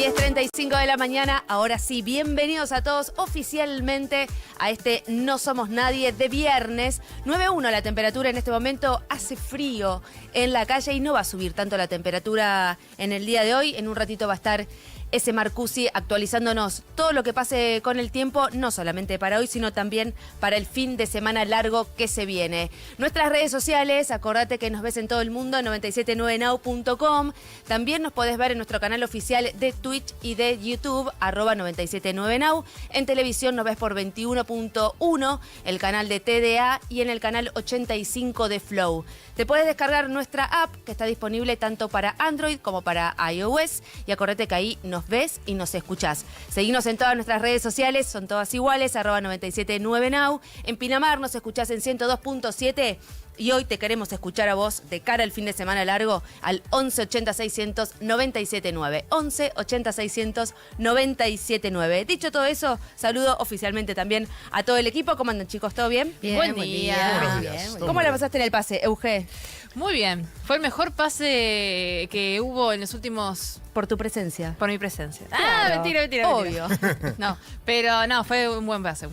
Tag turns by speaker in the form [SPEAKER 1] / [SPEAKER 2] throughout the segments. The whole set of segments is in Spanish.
[SPEAKER 1] 10:35 de la mañana, ahora sí, bienvenidos a todos oficialmente a este No Somos Nadie de viernes. 9:1 la temperatura en este momento, hace frío en la calle y no va a subir tanto la temperatura en el día de hoy. En un ratito va a estar ese Marcusi actualizándonos todo lo que pase con el tiempo, no solamente para hoy, sino también para el fin de semana largo que se viene. Nuestras redes sociales, acordate que nos ves en todo el mundo, 979now.com. También nos podés ver en nuestro canal oficial de Twitch y de YouTube, @979now. En televisión nos ves por 21.1, el canal de TDA y en el canal 85 de Flow. Te puedes descargar nuestra app, que está disponible tanto para Android como para iOS. Y acordate que ahí nos ves y nos escuchás. Seguinos en todas nuestras redes sociales, son todas iguales, @979now. En Pinamar nos escuchás en 102.7. Y hoy te queremos escuchar a vos de cara al fin de semana largo al 11 80 600 979. 11 80 600 979. Dicho todo eso, saludo oficialmente también a todo el equipo. ¿Cómo andan, chicos? ¿Todo bien?
[SPEAKER 2] Bien,
[SPEAKER 1] Buen
[SPEAKER 2] buen
[SPEAKER 1] día.
[SPEAKER 2] día.
[SPEAKER 3] Buenos días.
[SPEAKER 2] Bien,
[SPEAKER 1] ¿Cómo la pasaste en el pase, Euge?
[SPEAKER 2] Muy bien. Fue el mejor pase que hubo en los últimos...
[SPEAKER 1] Por tu presencia.
[SPEAKER 2] Por mi presencia.
[SPEAKER 1] Claro.
[SPEAKER 2] Mentira.
[SPEAKER 1] Obvio.
[SPEAKER 2] No, pero no, fue un buen pase,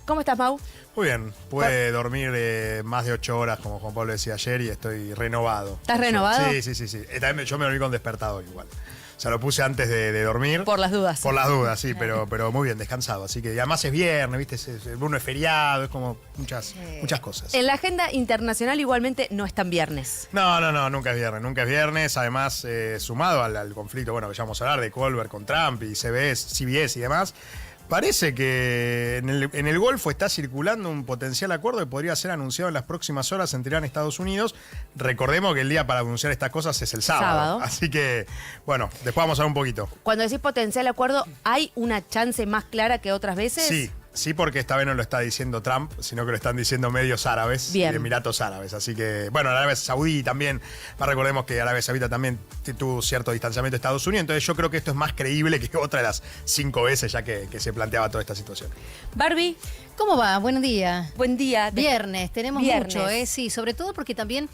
[SPEAKER 1] ¿Cómo estás, Mau?
[SPEAKER 3] Muy bien, pude dormir más de 8 horas, como Juan Pablo decía ayer, y estoy renovado.
[SPEAKER 1] ¿Estás renovado?
[SPEAKER 3] Sí. También yo me dormí con despertador igual. O sea, lo puse antes de dormir.
[SPEAKER 1] Por las dudas.
[SPEAKER 3] Por las dudas, sí, pero muy bien, descansado. Así que y además es viernes, ¿viste? Uno es feriado, es como muchas cosas.
[SPEAKER 1] En la agenda internacional igualmente no es tan viernes.
[SPEAKER 3] No, nunca es viernes. Además, sumado al conflicto, bueno, que ya vamos a hablar de Colbert con Trump y CBS y demás. Parece que en el Golfo está circulando un potencial acuerdo que podría ser anunciado en las próximas horas entre Irán y Estados Unidos. Recordemos que el día para anunciar estas cosas es el sábado. Así que, bueno, después vamos a hablar un poquito.
[SPEAKER 1] Cuando decís potencial acuerdo, ¿hay una chance más clara que otras veces?
[SPEAKER 3] Sí, porque esta vez no lo está diciendo Trump, sino que lo están diciendo medios árabes y Emiratos Árabes. Así que, bueno, Arabia Saudí también, recordemos que Arabia Saudita también tuvo cierto distanciamiento de Estados Unidos, entonces yo creo que esto es más creíble que otra de las 5 veces ya que se planteaba toda esta situación.
[SPEAKER 1] Barbie,
[SPEAKER 4] ¿Cómo va? Buen día.
[SPEAKER 1] buen día.
[SPEAKER 4] Viernes, tenemos
[SPEAKER 1] Viernes.
[SPEAKER 4] mucho, sí, sobre todo porque también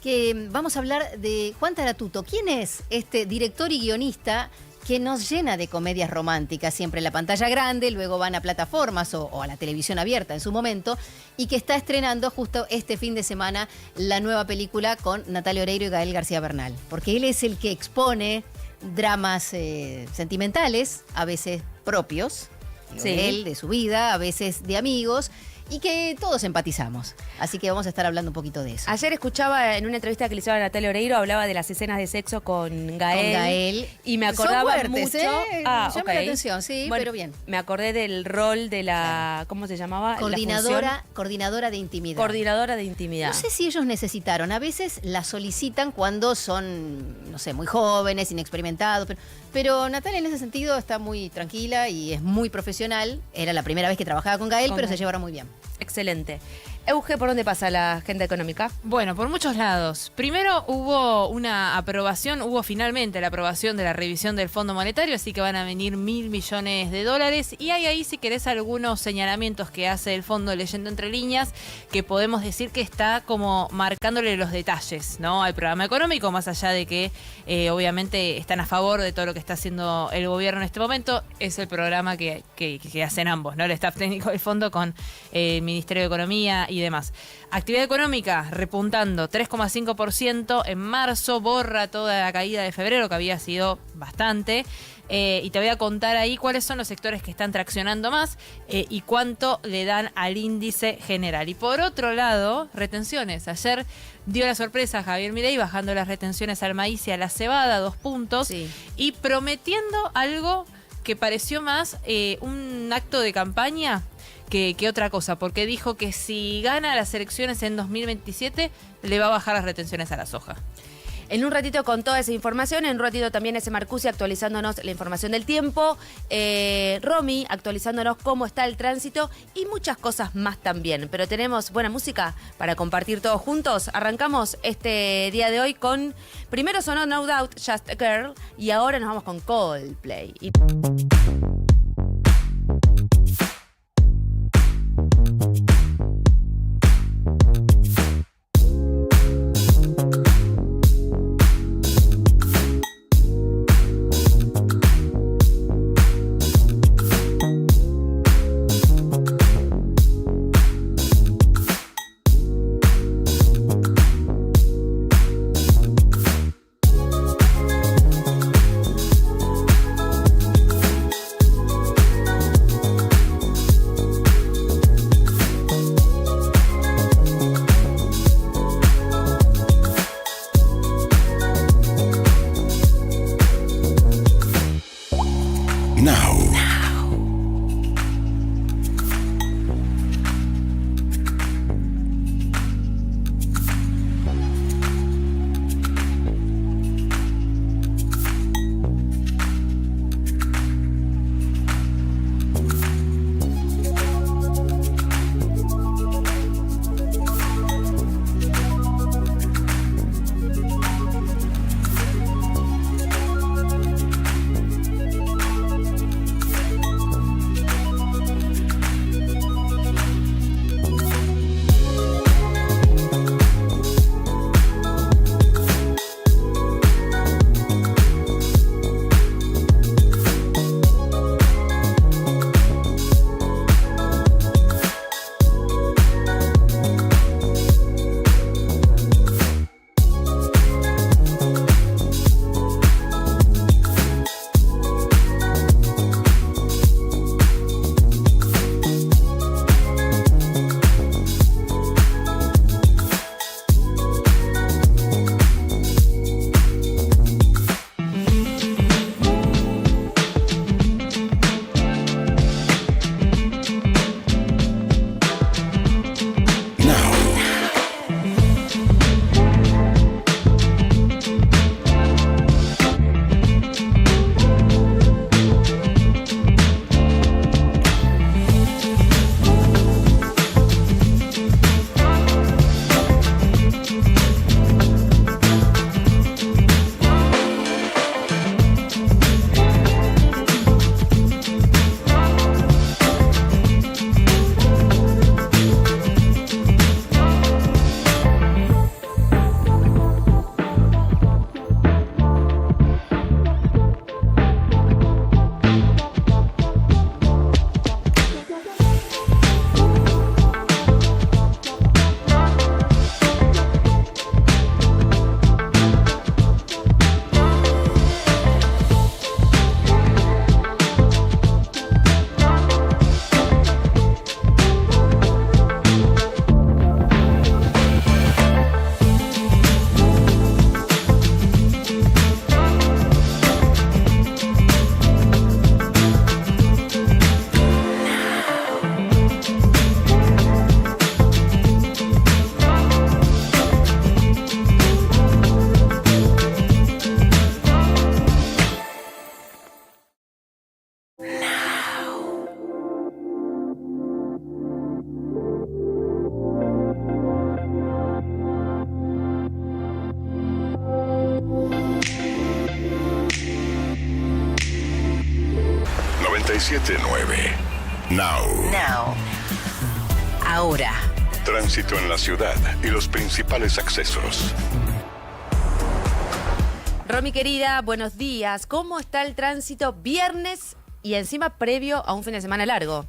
[SPEAKER 4] que vamos a hablar de Juan Taratuto. ¿Quién es este director y guionista que nos llena de comedias románticas, siempre en la pantalla grande, luego van a plataformas o a la televisión abierta en su momento, y que está estrenando justo este fin de semana la nueva película con Natalia Oreiro y Gael García Bernal? Porque él es el que expone dramas sentimentales, a veces propios, de él, de su vida, a veces de amigos, y que todos empatizamos. Así que vamos a estar hablando un poquito de eso.
[SPEAKER 1] Ayer escuchaba en una entrevista que le hicieron a Natalia Oreiro, hablaba de las escenas de sexo con Gael. Y me acordaba
[SPEAKER 4] Son fuertes,
[SPEAKER 1] mucho.
[SPEAKER 4] Llama la atención, sí,
[SPEAKER 1] Bueno,
[SPEAKER 4] pero bien.
[SPEAKER 1] Me acordé del rol de la. ¿Cómo se llamaba?
[SPEAKER 4] Coordinadora de intimidad.
[SPEAKER 1] Coordinadora de intimidad.
[SPEAKER 4] No sé si ellos necesitaron, a veces la solicitan cuando son, no sé, muy jóvenes, inexperimentados, pero Natalia en ese sentido está muy tranquila y es muy profesional. Era la primera vez que trabajaba con Gael, pero se llevaron muy bien.
[SPEAKER 1] Excelente. Euge, ¿por dónde pasa la agenda económica?
[SPEAKER 2] Bueno, por muchos lados. Primero hubo finalmente la aprobación de la revisión del Fondo Monetario, así que van a venir $1.000 millones. Y hay ahí, si querés, algunos señalamientos que hace el fondo leyendo entre líneas, que podemos decir que está como marcándole los detalles, ¿no?, al programa económico, más allá de que obviamente están a favor de todo lo que está haciendo el gobierno en este momento. Es el programa que hacen ambos, ¿no?, el staff técnico del fondo con el Ministerio de Economía y demás. Actividad económica repuntando 3,5% en marzo, borra toda la caída de febrero, que había sido bastante. Y te voy a contar ahí cuáles son los sectores que están traccionando más y cuánto le dan al índice general. Y por otro lado, retenciones. Ayer dio la sorpresa a Javier Milei bajando las retenciones al maíz y a la cebada, 2 puntos, y prometiendo algo que pareció más un acto de campaña que otra cosa, porque dijo que si gana las elecciones en 2027 le va a bajar las retenciones a la soja.
[SPEAKER 1] En un ratito con toda esa información, en un ratito también ese Marcusi actualizándonos la información del tiempo, Romy actualizándonos cómo está el tránsito y muchas cosas más también. Pero tenemos buena música para compartir todos juntos. Arrancamos este día de hoy con, primero sonó No Doubt, Just a Girl, y ahora nos vamos con Coldplay.
[SPEAKER 5] 979. Now.
[SPEAKER 1] Ahora.
[SPEAKER 5] Tránsito en la ciudad y los principales accesos.
[SPEAKER 1] Romy querida, buenos días. ¿Cómo está el tránsito viernes y encima previo a un fin de semana largo?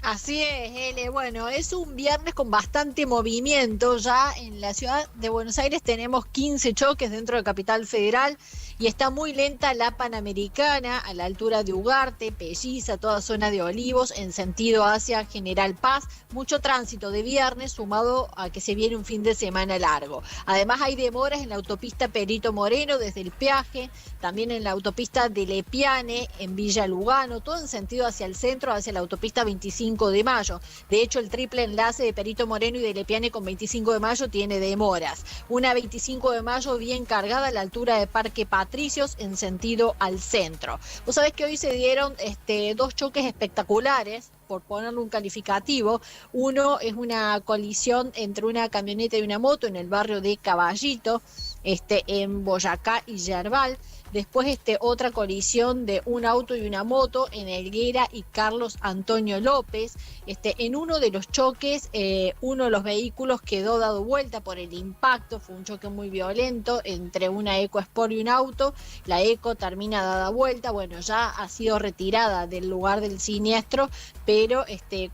[SPEAKER 6] Así es, Ele. Bueno, es un viernes con bastante movimiento. Ya en la ciudad de Buenos Aires tenemos 15 choques dentro de Capital Federal y está muy lenta la Panamericana a la altura de Ugarte, Pelliza, toda zona de Olivos en sentido hacia General Paz. Mucho tránsito de viernes sumado a que se viene un fin de semana largo. Además hay demoras en la autopista Perito Moreno desde el peaje, también en la autopista de Lepiane, en Villa Lugano, todo en sentido hacia el centro, hacia la autopista 25 de mayo. De hecho, el triple enlace de Perito Moreno y de Lepiane con 25 de mayo tiene demoras. Una 25 de mayo bien cargada a la altura de Parque Patricios en sentido al centro. Vos sabés que hoy se dieron dos choques espectaculares, por ponerle un calificativo. Uno es una colisión entre una camioneta y una moto en el barrio de Caballito, en Boyacá y Yerbal. Después otra colisión de un auto y una moto en Helguera y Carlos Antonio López. En uno de los choques, uno de los vehículos quedó dado vuelta por el impacto. Fue un choque muy violento entre una EcoSport y un auto. La Eco termina dada vuelta. Bueno, ya ha sido retirada del lugar del siniestro, pero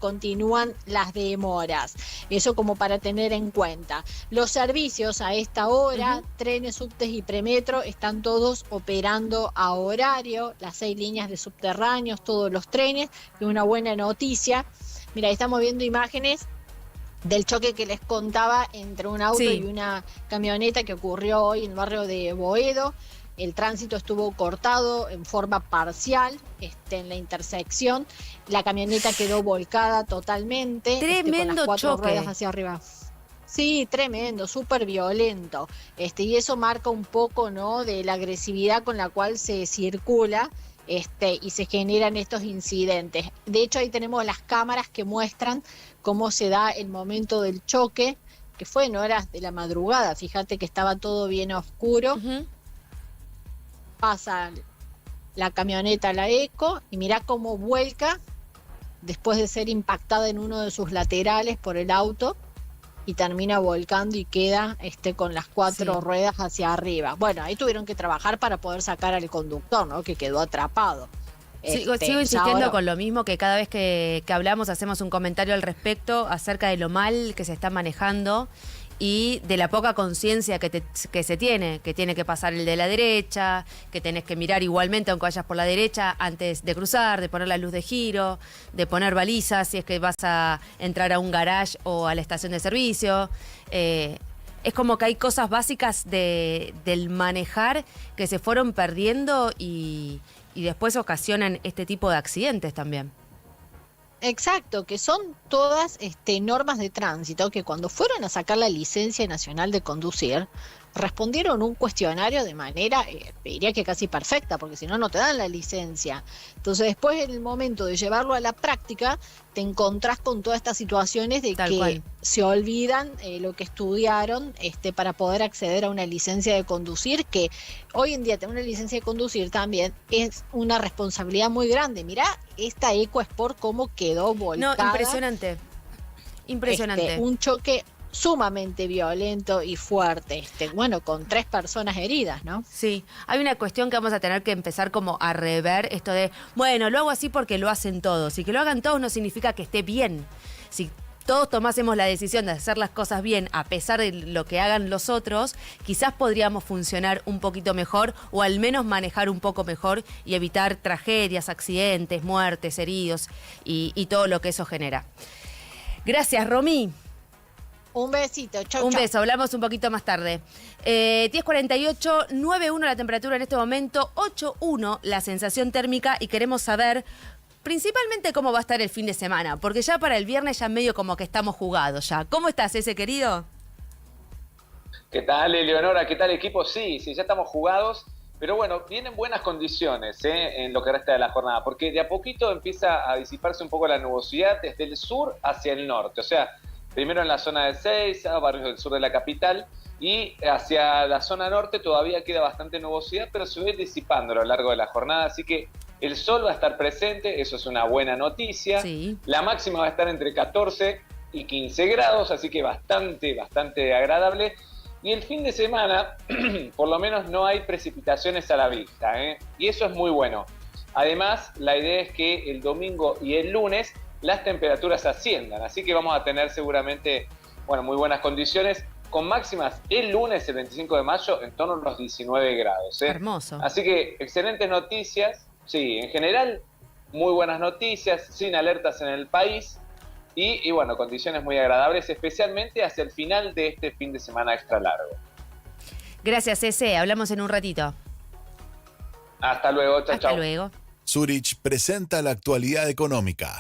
[SPEAKER 6] continúan las demoras. Eso como para tener en cuenta. Los servicios a esta hora, trenes, subtes y premetro, están todos operando a horario, las 6 líneas de subterráneos, todos los trenes, y una buena noticia. Mira, estamos viendo imágenes del choque que les contaba entre un auto y una camioneta que ocurrió hoy en el barrio de Boedo. El tránsito estuvo cortado en forma parcial en la intersección. La camioneta quedó volcada totalmente.
[SPEAKER 1] Tremendo
[SPEAKER 6] con las 4
[SPEAKER 1] choque.
[SPEAKER 6] ruedas hacia arriba. Sí, tremendo, súper violento. Y eso marca un poco, ¿no?, de la agresividad con la cual se circula y se generan estos incidentes. De hecho, ahí tenemos las cámaras que muestran cómo se da el momento del choque, que fue en horas de la madrugada. Fíjate que estaba todo bien oscuro. Pasa la camioneta, la Eco, y mirá cómo vuelca después de ser impactada en uno de sus laterales por el auto, y termina volcando y queda con las 4 ruedas hacia arriba. Bueno, ahí tuvieron que trabajar para poder sacar al conductor, ¿no?, que quedó atrapado.
[SPEAKER 1] Sigo insistiendo con lo mismo, que cada vez que hablamos hacemos un comentario al respecto acerca de lo mal que se está manejando y de la poca conciencia que se tiene, que tiene que pasar el de la derecha, que tenés que mirar igualmente aunque vayas por la derecha antes de cruzar, de poner la luz de giro, de poner balizas si es que vas a entrar a un garage o a la estación de servicio. Es como que hay cosas básicas del manejar que se fueron perdiendo y después ocasionan este tipo de accidentes también.
[SPEAKER 6] Exacto, que son todas normas de tránsito que cuando fueron a sacar la licencia nacional de conducir, respondieron un cuestionario de manera, diría que casi perfecta, porque si no, no te dan la licencia. Entonces, después en el momento de llevarlo a la práctica, te encontrás con todas estas situaciones de
[SPEAKER 1] Tal
[SPEAKER 6] que
[SPEAKER 1] cual.
[SPEAKER 6] se olvidan lo que estudiaron para poder acceder a una licencia de conducir, que hoy en día tener una licencia de conducir también es una responsabilidad muy grande. Mirá esta EcoSport cómo quedó volcada.
[SPEAKER 1] No, impresionante. Impresionante.
[SPEAKER 6] Un choque sumamente violento y fuerte, bueno, con 3 personas heridas, ¿no?
[SPEAKER 1] Sí, hay una cuestión que vamos a tener que empezar como a rever, esto de, bueno, lo hago así porque lo hacen todos, y que lo hagan todos no significa que esté bien. Si todos tomásemos la decisión de hacer las cosas bien a pesar de lo que hagan los otros, quizás podríamos funcionar un poquito mejor o al menos manejar un poco mejor y evitar tragedias, accidentes, muertes, heridos y todo lo que eso genera. Gracias, Romy.
[SPEAKER 6] Un besito, chau,
[SPEAKER 1] Un
[SPEAKER 6] chau.
[SPEAKER 1] beso, hablamos un poquito más tarde. 10:48, 9:1 la temperatura en este momento, 8:1 la sensación térmica y queremos saber principalmente cómo va a estar el fin de semana, porque ya para el viernes ya medio como que estamos jugados ya. ¿Cómo estás, ese querido?
[SPEAKER 7] ¿Qué tal, Eleonora? ¿Qué tal, equipo? Sí, ya estamos jugados, pero bueno, vienen buenas condiciones en lo que resta de la jornada, porque de a poquito empieza a disiparse un poco la nubosidad desde el sur hacia el norte, o sea, primero en la zona de Seiza, barrios del sur de la capital, y hacia la zona norte todavía queda bastante nubosidad, pero se va disipando a lo largo de la jornada, así que El sol va a estar presente, eso es una buena noticia.
[SPEAKER 1] Sí.
[SPEAKER 7] La máxima va a estar entre 14 y 15 grados, así que bastante agradable. Y el fin de semana, por lo menos no hay precipitaciones a la vista, ¿eh? Y eso es muy bueno. Además, la idea es que el domingo y el lunes las temperaturas asciendan, así que vamos a tener seguramente, muy buenas condiciones, con máximas el lunes, el 25 de mayo, en torno a los 19 grados.
[SPEAKER 1] Hermoso.
[SPEAKER 7] Así que excelentes noticias, sí, en general, muy buenas noticias, sin alertas en el país y condiciones muy agradables, especialmente hacia el final de este fin de semana extra largo.
[SPEAKER 1] Gracias, Cece. Hablamos en un ratito.
[SPEAKER 7] Hasta luego, chao.
[SPEAKER 1] Hasta luego.
[SPEAKER 8] Zurich presenta la actualidad económica.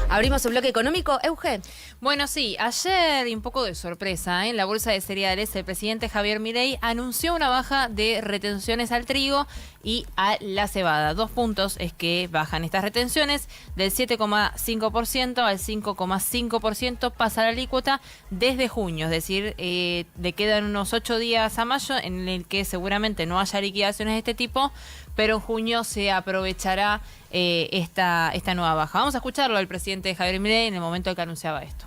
[SPEAKER 1] Abrimos un bloque económico. Euge.
[SPEAKER 2] Bueno, sí, ayer, y un poco de sorpresa, en la bolsa de cereales, el presidente Javier Milei anunció una baja de retenciones al trigo y a la cebada. 2 puntos es que bajan estas retenciones del 7,5% al 5,5%, pasa la alícuota desde junio, es decir, le quedan unos 8 días a mayo en el que seguramente no haya liquidaciones de este tipo, pero en junio se aprovechará esta nueva baja. Vamos a escucharlo al presidente Javier Milei en el momento en que anunciaba esto.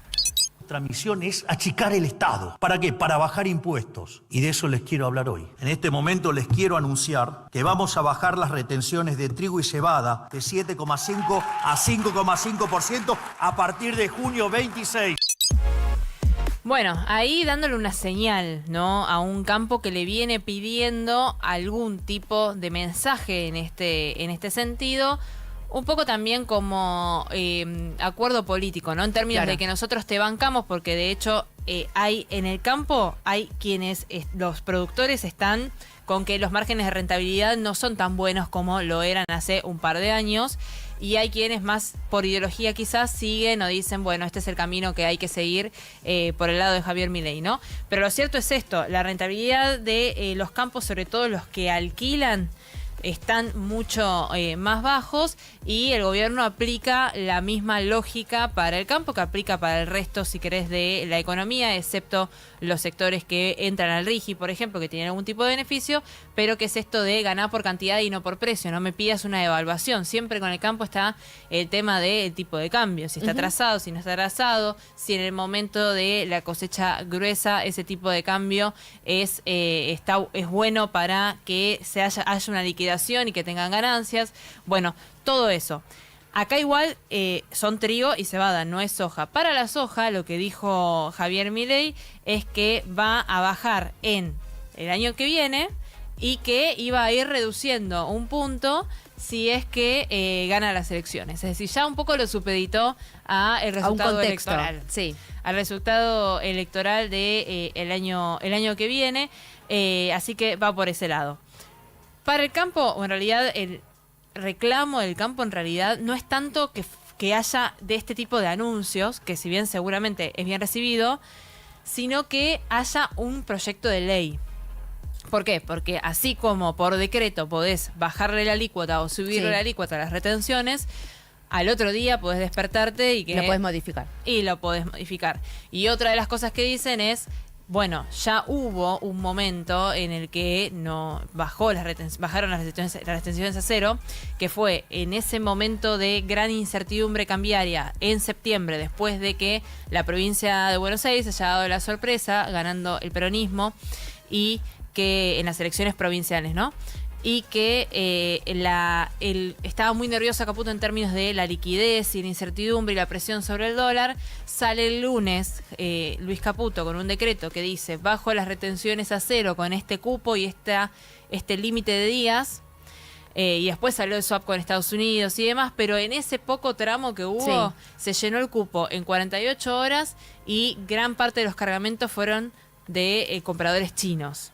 [SPEAKER 9] Nuestra misión es achicar el Estado. ¿Para qué? Para bajar impuestos. Y de eso les quiero hablar hoy. En este momento les quiero anunciar que vamos a bajar las retenciones de trigo y cebada de 7,5 a 5,5% a partir de junio 26.
[SPEAKER 2] Bueno, ahí dándole una señal, ¿no?, a un campo que le viene pidiendo algún tipo de mensaje en este sentido. Un poco también como acuerdo político, ¿no? En términos
[SPEAKER 1] Claro.
[SPEAKER 2] de que nosotros te bancamos, porque de hecho hay en el campo, hay quienes, los productores están con que los márgenes de rentabilidad no son tan buenos como lo eran hace un par de años. Y hay quienes más por ideología quizás siguen o dicen, bueno, este es el camino que hay que seguir por el lado de Javier Milei, ¿no? Pero lo cierto es esto, la rentabilidad de los campos, sobre todo los que alquilan, están mucho más bajos y el gobierno aplica la misma lógica para el campo que aplica para el resto, si querés, de la economía, excepto los sectores que entran al RIGI, por ejemplo, que tienen algún tipo de beneficio, pero que es esto de ganar por cantidad y no por precio. No me pidas una devaluación. Siempre con el campo está el tema del tipo de cambio, si está atrasado, si no está atrasado, si en el momento de la cosecha gruesa ese tipo de cambio es bueno para que haya una liquidación y que tengan ganancias. Bueno, todo eso. Acá igual son trigo y cebada, no es soja. Para la soja, lo que dijo Javier Milei es que va a bajar en el año que viene y que iba a ir reduciendo un punto si es que gana las elecciones. Es decir, ya un poco lo supeditó a el resultado
[SPEAKER 1] contexto,
[SPEAKER 2] electoral.
[SPEAKER 1] sí.
[SPEAKER 2] Al resultado electoral de el año que viene. Así que va por ese lado. Para el campo, o en realidad el reclamo del campo en realidad no es tanto que haya de este tipo de anuncios, que si bien seguramente es bien recibido, sino que haya un proyecto de ley. ¿Por qué? Porque así como por decreto podés bajarle la alícuota o subirle la alícuota a las retenciones, al otro día podés despertarte y que
[SPEAKER 1] Lo podés modificar.
[SPEAKER 2] Y lo podés modificar. Y otra de las cosas que dicen es, bueno, ya hubo un momento en el que no bajaron las retenciones a cero, que fue en ese momento de gran incertidumbre cambiaria en septiembre, después de que la provincia de Buenos Aires haya dado la sorpresa ganando el peronismo y que en las elecciones provinciales, ¿no? Y que estaba muy nerviosa Caputo en términos de la liquidez y la incertidumbre y la presión sobre el dólar. Sale el lunes Luis Caputo con un decreto que dice bajo las retenciones a cero con este cupo y este límite de días. Y después salió el swap con Estados Unidos y demás, pero en ese poco tramo que hubo se llenó el cupo en 48 horas y gran parte de los cargamentos fueron de compradores chinos.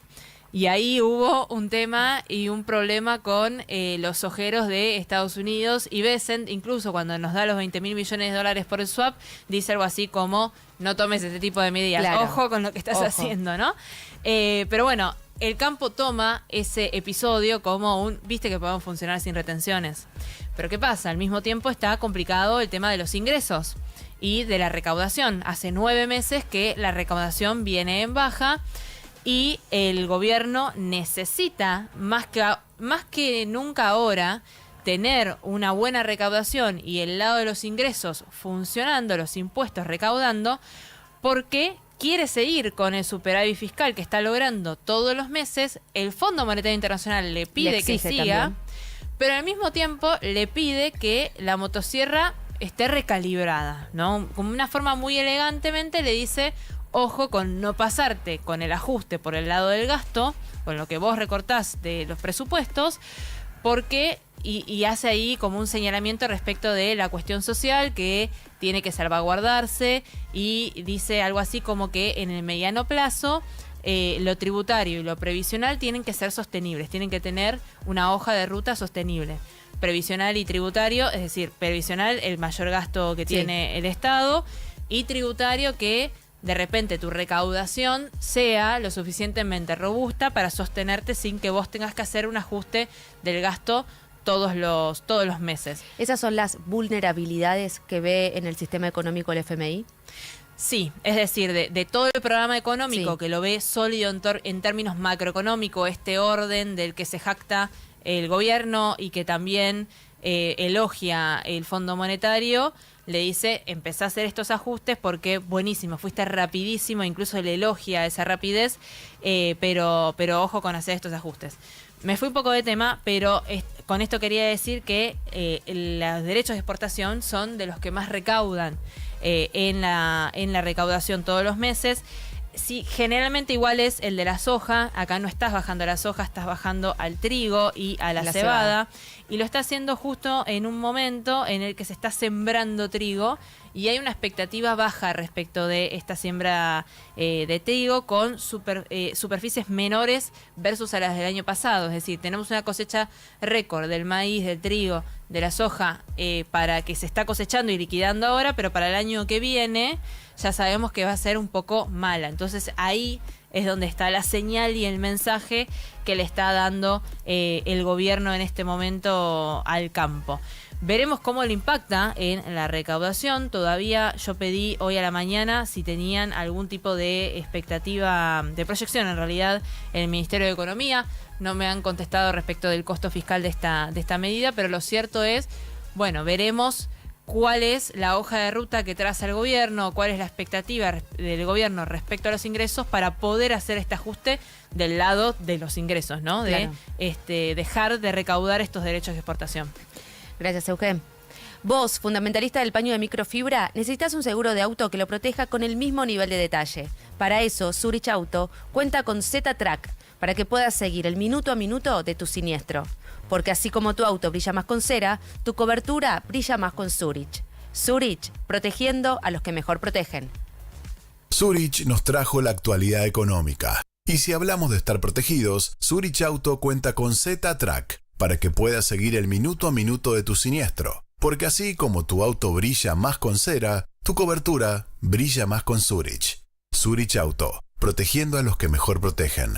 [SPEAKER 2] Y ahí hubo un tema y un problema con los ojeros de Estados Unidos y Bessent, incluso cuando nos da los 20.000 millones de dólares por el swap, dice algo así como, no tomes este tipo de medidas,
[SPEAKER 1] Claro.
[SPEAKER 2] ojo con lo que estás haciendo, ¿no? Pero bueno, el campo toma ese episodio como viste que podemos funcionar sin retenciones. Pero ¿qué pasa? Al mismo tiempo está complicado el tema de los ingresos y de la recaudación. Hace 9 meses que la recaudación viene en baja. Y el gobierno necesita, más que más que nunca ahora, tener una buena recaudación y el lado de los ingresos funcionando, los impuestos recaudando, porque quiere seguir con el superávit fiscal que está logrando todos los meses. El Fondo Monetario Internacional le pide que siga, también, pero al mismo tiempo le pide que la motosierra esté recalibrada, ¿no? Como una forma muy elegantemente le dice, ojo con no pasarte con el ajuste por el lado del gasto, con lo que vos recortás de los presupuestos, porque y hace ahí como un señalamiento respecto de la cuestión social que tiene que salvaguardarse, y dice algo así como que en el mediano plazo lo tributario y lo previsional tienen que ser sostenibles, tienen que tener una hoja de ruta sostenible. Previsional y tributario, es decir, previsional el mayor gasto que tiene el Estado, y tributario que de repente tu recaudación sea lo suficientemente robusta para sostenerte sin que vos tengas que hacer un ajuste del gasto todos los meses.
[SPEAKER 1] ¿Esas son las vulnerabilidades que ve en el sistema económico el FMI?
[SPEAKER 2] Sí, es decir, de todo el programa económico que lo ve sólido en términos macroeconómicos, este orden del que se jacta el gobierno y que también elogia el Fondo Monetario, le dice, empezá a hacer estos ajustes porque buenísimo, fuiste rapidísimo, incluso le elogia esa rapidez, pero ojo con hacer estos ajustes. Me fui un poco de tema, pero con esto quería decir que los derechos de exportación son de los que más recaudan en la recaudación todos los meses. Sí, generalmente igual es el de la soja. Acá no estás bajando a la soja, estás bajando al trigo y a la cebada. Y lo está haciendo justo en un momento en el que se está sembrando trigo y hay una expectativa baja respecto de esta siembra de trigo con superficies menores versus a las del año pasado. Es decir, tenemos una cosecha récord del maíz, del trigo, de la soja para que se está cosechando y liquidando ahora, pero para el año que viene ya sabemos que va a ser un poco mala. Entonces ahí es donde está la señal y el mensaje que le está dando el gobierno en este momento al campo. Veremos cómo le impacta en la recaudación. Todavía yo pedí hoy a la mañana si tenían algún tipo de expectativa, de proyección en realidad, en el Ministerio de Economía. No me han contestado respecto del costo fiscal de esta medida, pero lo cierto es, bueno, veremos cuál es la hoja de ruta que traza el gobierno, cuál es la expectativa del gobierno respecto a los ingresos para poder hacer este ajuste del lado de los ingresos, ¿no? De dejar de recaudar estos derechos de exportación.
[SPEAKER 1] Gracias, Eugen. Vos, fundamentalista del paño de microfibra, necesitas un seguro de auto que lo proteja con el mismo nivel de detalle. Para eso, Zurich Auto cuenta con Z-Track, para que puedas seguir el minuto a minuto de tu siniestro. Porque así como tu auto brilla más con cera, tu cobertura brilla más con Zurich. Zurich, protegiendo a los que mejor protegen.
[SPEAKER 8] Zurich nos trajo la actualidad económica. Y si hablamos de estar protegidos, Zurich Auto cuenta con Z-Track, para que puedas seguir el minuto a minuto de tu siniestro. Porque así como tu auto brilla más con cera, tu cobertura brilla más con Zurich. Zurich Auto, protegiendo a los que mejor protegen.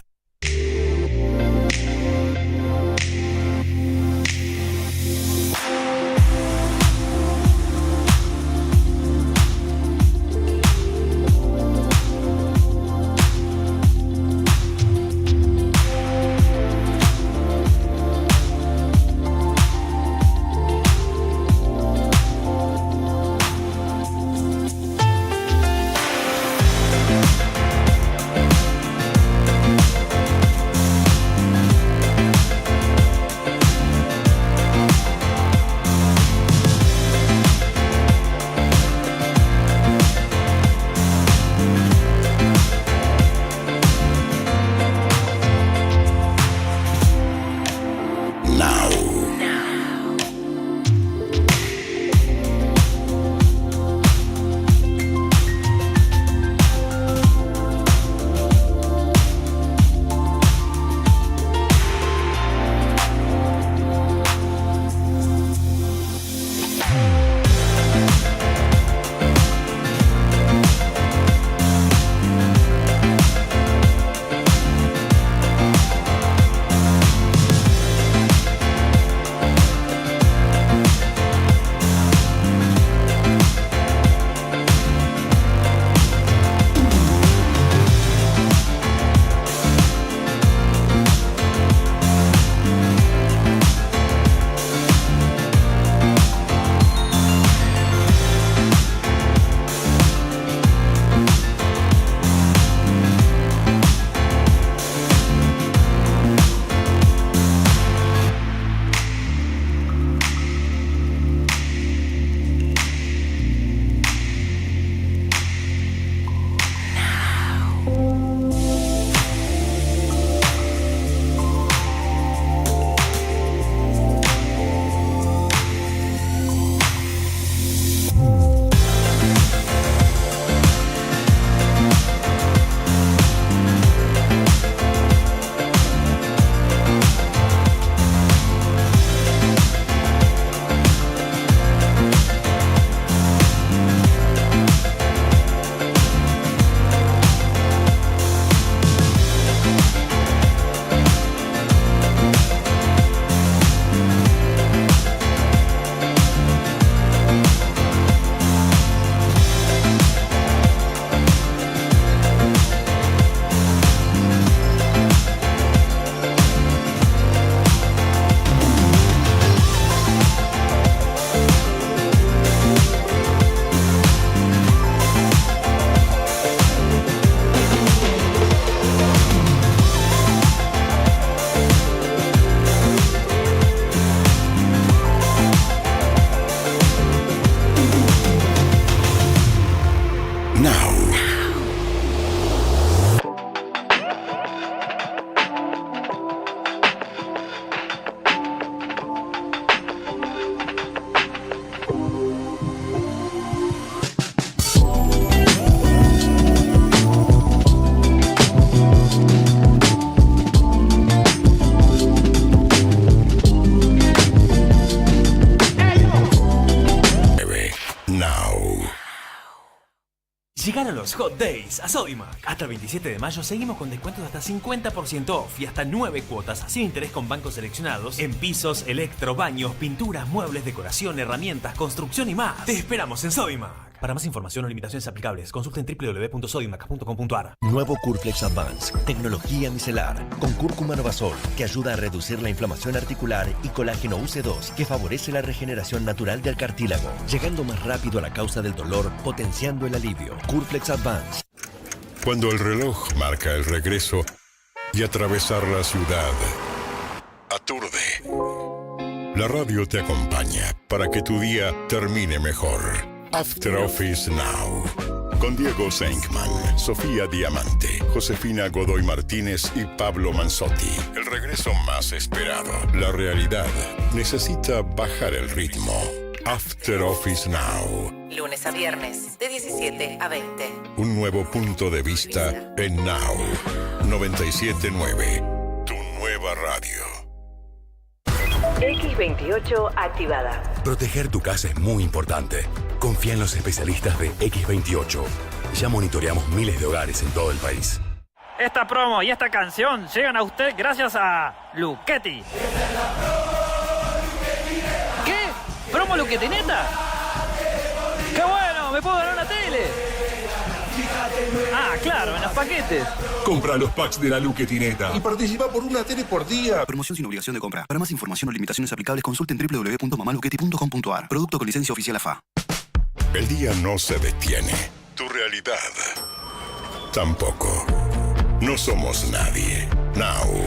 [SPEAKER 10] Llegaron los Hot Days a Sodimac. Hasta el 27 de mayo seguimos con descuentos de hasta 50% off y hasta 9 cuotas sin interés con bancos seleccionados en pisos, electro, baños, pinturas, muebles, decoración, herramientas, construcción y más. Te esperamos en Sodimac. Para más información o limitaciones aplicables, consulten www.sodimac.com.ar.
[SPEAKER 11] Nuevo Curflex Advance, tecnología micelar, con cúrcuma Novasol, que ayuda a reducir la inflamación articular, y colágeno UC2, que favorece la regeneración natural del cartílago, llegando más rápido a la causa del dolor, potenciando el alivio. Curflex Advance.
[SPEAKER 5] Cuando el reloj marca el regreso y atravesar la ciudad aturde, la radio te acompaña para que tu día termine mejor. After Office Now. Con Diego Senkman, Sofía Diamante, Josefina Godoy Martínez y Pablo Manzotti. El regreso más esperado. La realidad necesita bajar el ritmo. After Office Now.
[SPEAKER 12] Lunes a viernes, de 17 a 20.
[SPEAKER 5] Un nuevo punto de vista en Now. 97.9. Tu nueva radio.
[SPEAKER 12] X28 activada.
[SPEAKER 13] Proteger tu casa es muy importante. Confía en los especialistas de X28. Ya monitoreamos miles de hogares en todo el país.
[SPEAKER 14] Esta promo y esta canción llegan a usted gracias a Luchetti. ¿Qué? ¿Promo Luchetti neta? ¡Qué bueno! ¡Me puedo ganar una tele! Ah, claro, en los paquetes.
[SPEAKER 13] Compra los packs de la Luchetineta
[SPEAKER 15] y participa por una tele por día.
[SPEAKER 16] Promoción sin obligación de compra. Para más información o limitaciones aplicables, consulten www.mamaluchetti.com.ar. Producto con licencia oficial AFA.
[SPEAKER 5] El día no se detiene. Tu realidad tampoco. No somos nadie. Now.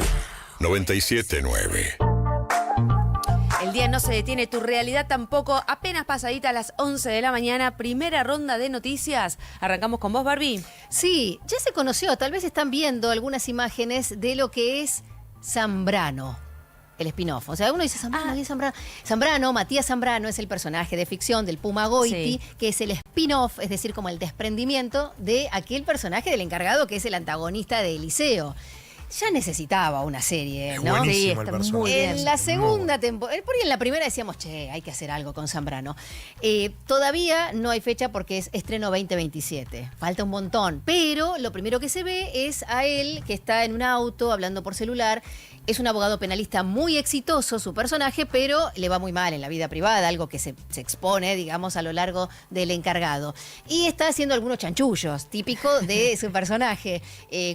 [SPEAKER 5] 97.9.
[SPEAKER 1] El día no se detiene, tu realidad tampoco. Apenas pasadita a las 11 de la mañana, primera ronda de noticias. Arrancamos con vos, Barbie.
[SPEAKER 4] Sí, ya se conoció, tal vez están viendo algunas imágenes de lo que es Zambrano, el spin-off. O sea, uno dice Zambrano, ¿qué es Zambrano? Zambrano, Matías Zambrano, es el personaje de ficción del Puma Goiti, que es el spin-off, es decir, como el desprendimiento de aquel personaje del encargado que es el antagonista de Eliseo. Ya necesitaba una serie, ¿no?
[SPEAKER 3] Sí, está muy bien.
[SPEAKER 4] En la segunda temporada, porque en la primera decíamos, che, hay que hacer algo con Zambrano. Todavía no hay fecha porque es estreno 2027. Falta un montón. Pero lo primero que se ve es a él, que está en un auto hablando por celular. Es un abogado penalista muy exitoso, su personaje, pero le va muy mal en la vida privada, algo que se expone, digamos, a lo largo del encargado. Y está haciendo algunos chanchullos, típico de su personaje,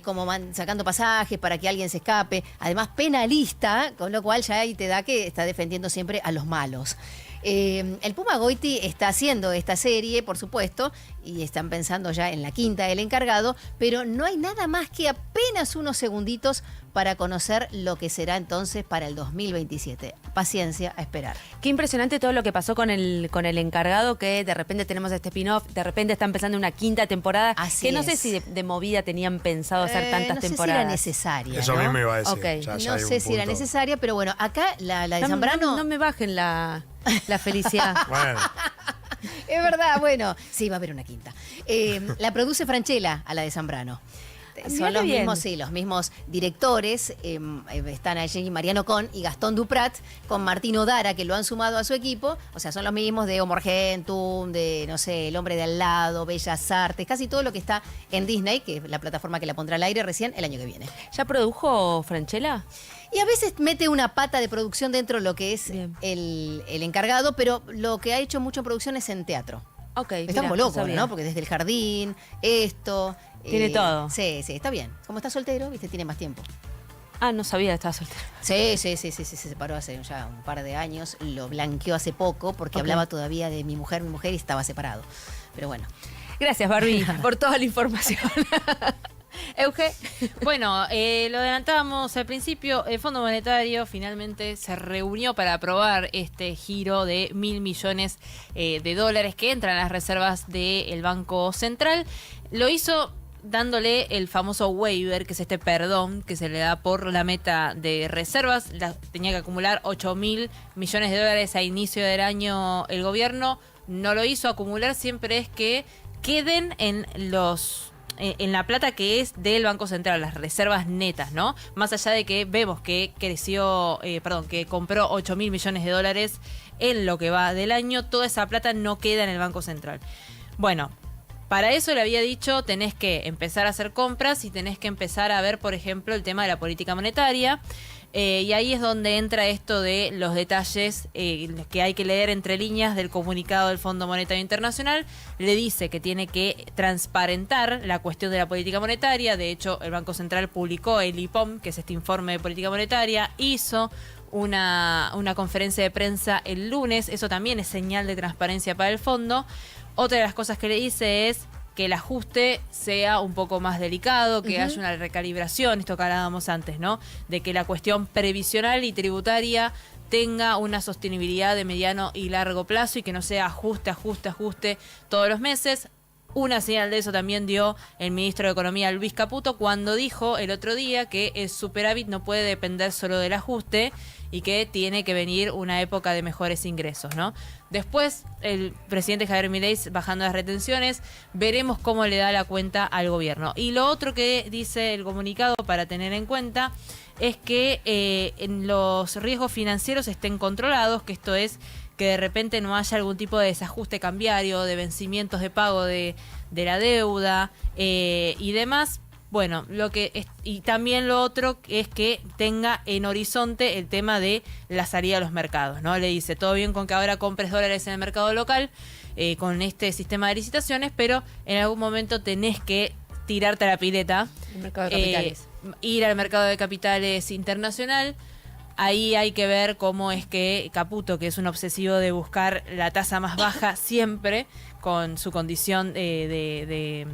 [SPEAKER 4] como sacando pasajes para que alguien se escape. Además, penalista, con lo cual ya ahí te da que está defendiendo siempre a los malos. El Puma Goiti está haciendo esta serie, por supuesto, y están pensando ya en la quinta del encargado, pero no hay nada más que apenas unos segunditos para conocer lo que será entonces para el 2027. Paciencia, a esperar.
[SPEAKER 1] Qué impresionante todo lo que pasó con el encargado, que de repente tenemos este spin-off, de repente está empezando una quinta temporada,
[SPEAKER 4] Así
[SPEAKER 1] que no
[SPEAKER 4] es.
[SPEAKER 1] sé si de movida tenían pensado hacer tantas
[SPEAKER 4] no sé
[SPEAKER 1] temporadas.
[SPEAKER 4] Si era necesaria.
[SPEAKER 3] Eso
[SPEAKER 4] ¿no?
[SPEAKER 3] mismo iba a decir.
[SPEAKER 1] Okay.
[SPEAKER 3] Ya
[SPEAKER 4] no sé si era necesaria, pero bueno, acá la de
[SPEAKER 1] No,
[SPEAKER 4] Zambrano...
[SPEAKER 1] no me bajen la felicidad.
[SPEAKER 3] Bueno.
[SPEAKER 4] Es verdad, bueno, sí, va a haber una quinta. La produce Franchella, a la de Zambrano. Son los mismos, sí, los mismos directores. Están allí Mariano Con y Gastón Duprat, con Martín Odara, que lo han sumado a su equipo. O sea, son los mismos de Homo Argentum, de, no sé, El Hombre de Al Lado, Bellas Artes, casi todo lo que está en Disney, que es la plataforma que la pondrá al aire recién el año que viene.
[SPEAKER 1] ¿Ya produjo Franchella?
[SPEAKER 4] Y a veces mete una pata de producción dentro de lo que es el encargado, pero lo que ha hecho mucho en producción es en teatro. Está como loco, ¿no? Porque desde El Jardín, esto...
[SPEAKER 1] Tiene todo.
[SPEAKER 4] Sí, está bien. Como está soltero, viste, tiene más tiempo.
[SPEAKER 1] Ah, no sabía que estaba soltero.
[SPEAKER 4] Sí, se separó hace ya un par de años, lo blanqueó hace poco porque hablaba todavía de mi mujer y estaba separado. Pero bueno.
[SPEAKER 1] Gracias, Barbie, por toda la información. Euge.
[SPEAKER 2] Bueno, lo adelantábamos al principio, el Fondo Monetario finalmente se reunió para aprobar este giro de $1.000 millones de dólares que entran a las reservas del Banco Central. Lo hizo dándole el famoso waiver, que es este perdón que se le da por la meta de reservas. Tenía que acumular $8.000 millones de dólares a inicio del año el gobierno. No lo hizo acumular, siempre es que queden en la plata que es del Banco Central, las reservas netas, ¿no? Más allá de que vemos que que compró $8.000 millones de dólares en lo que va del año, toda esa plata no queda en el Banco Central. Bueno, Para eso le había dicho, tenés que empezar a hacer compras y tenés que empezar a ver, por ejemplo, el tema de la política monetaria. Y ahí es donde entra esto de los detalles que hay que leer entre líneas del comunicado del Fondo Monetario Internacional. Le dice que tiene que transparentar la cuestión de la política monetaria. De hecho, el Banco Central publicó el IPOM, que es este informe de política monetaria, hizo una conferencia de prensa el lunes. Eso también es señal de transparencia para el fondo. Otra de las cosas que le dice es que el ajuste sea un poco más delicado, que haya una recalibración, esto que hablábamos antes, ¿no? De que la cuestión previsional y tributaria tenga una sostenibilidad de mediano y largo plazo y que no sea ajuste todos los meses. Una señal de eso también dio el ministro de Economía, Luis Caputo, cuando dijo el otro día que el superávit no puede depender solo del ajuste y que tiene que venir una época de mejores ingresos, ¿no? Después, el presidente Javier Milei bajando las retenciones, veremos cómo le da la cuenta al gobierno. Y lo otro que dice el comunicado para tener en cuenta es que en los riesgos financieros estén controlados, que esto es que de repente no haya algún tipo de desajuste cambiario, de vencimientos de pago de la deuda y demás. Bueno, y también lo otro es que tenga en horizonte el tema de la salida a los mercados, ¿no? Le dice, todo bien con que ahora compres dólares en el mercado local con este sistema de licitaciones, pero en algún momento tenés que tirarte a la pileta.
[SPEAKER 1] El mercado de capitales.
[SPEAKER 2] Ir al mercado de capitales internacional. Ahí hay que ver cómo es que Caputo, que es un obsesivo de buscar la tasa más baja siempre, con su condición de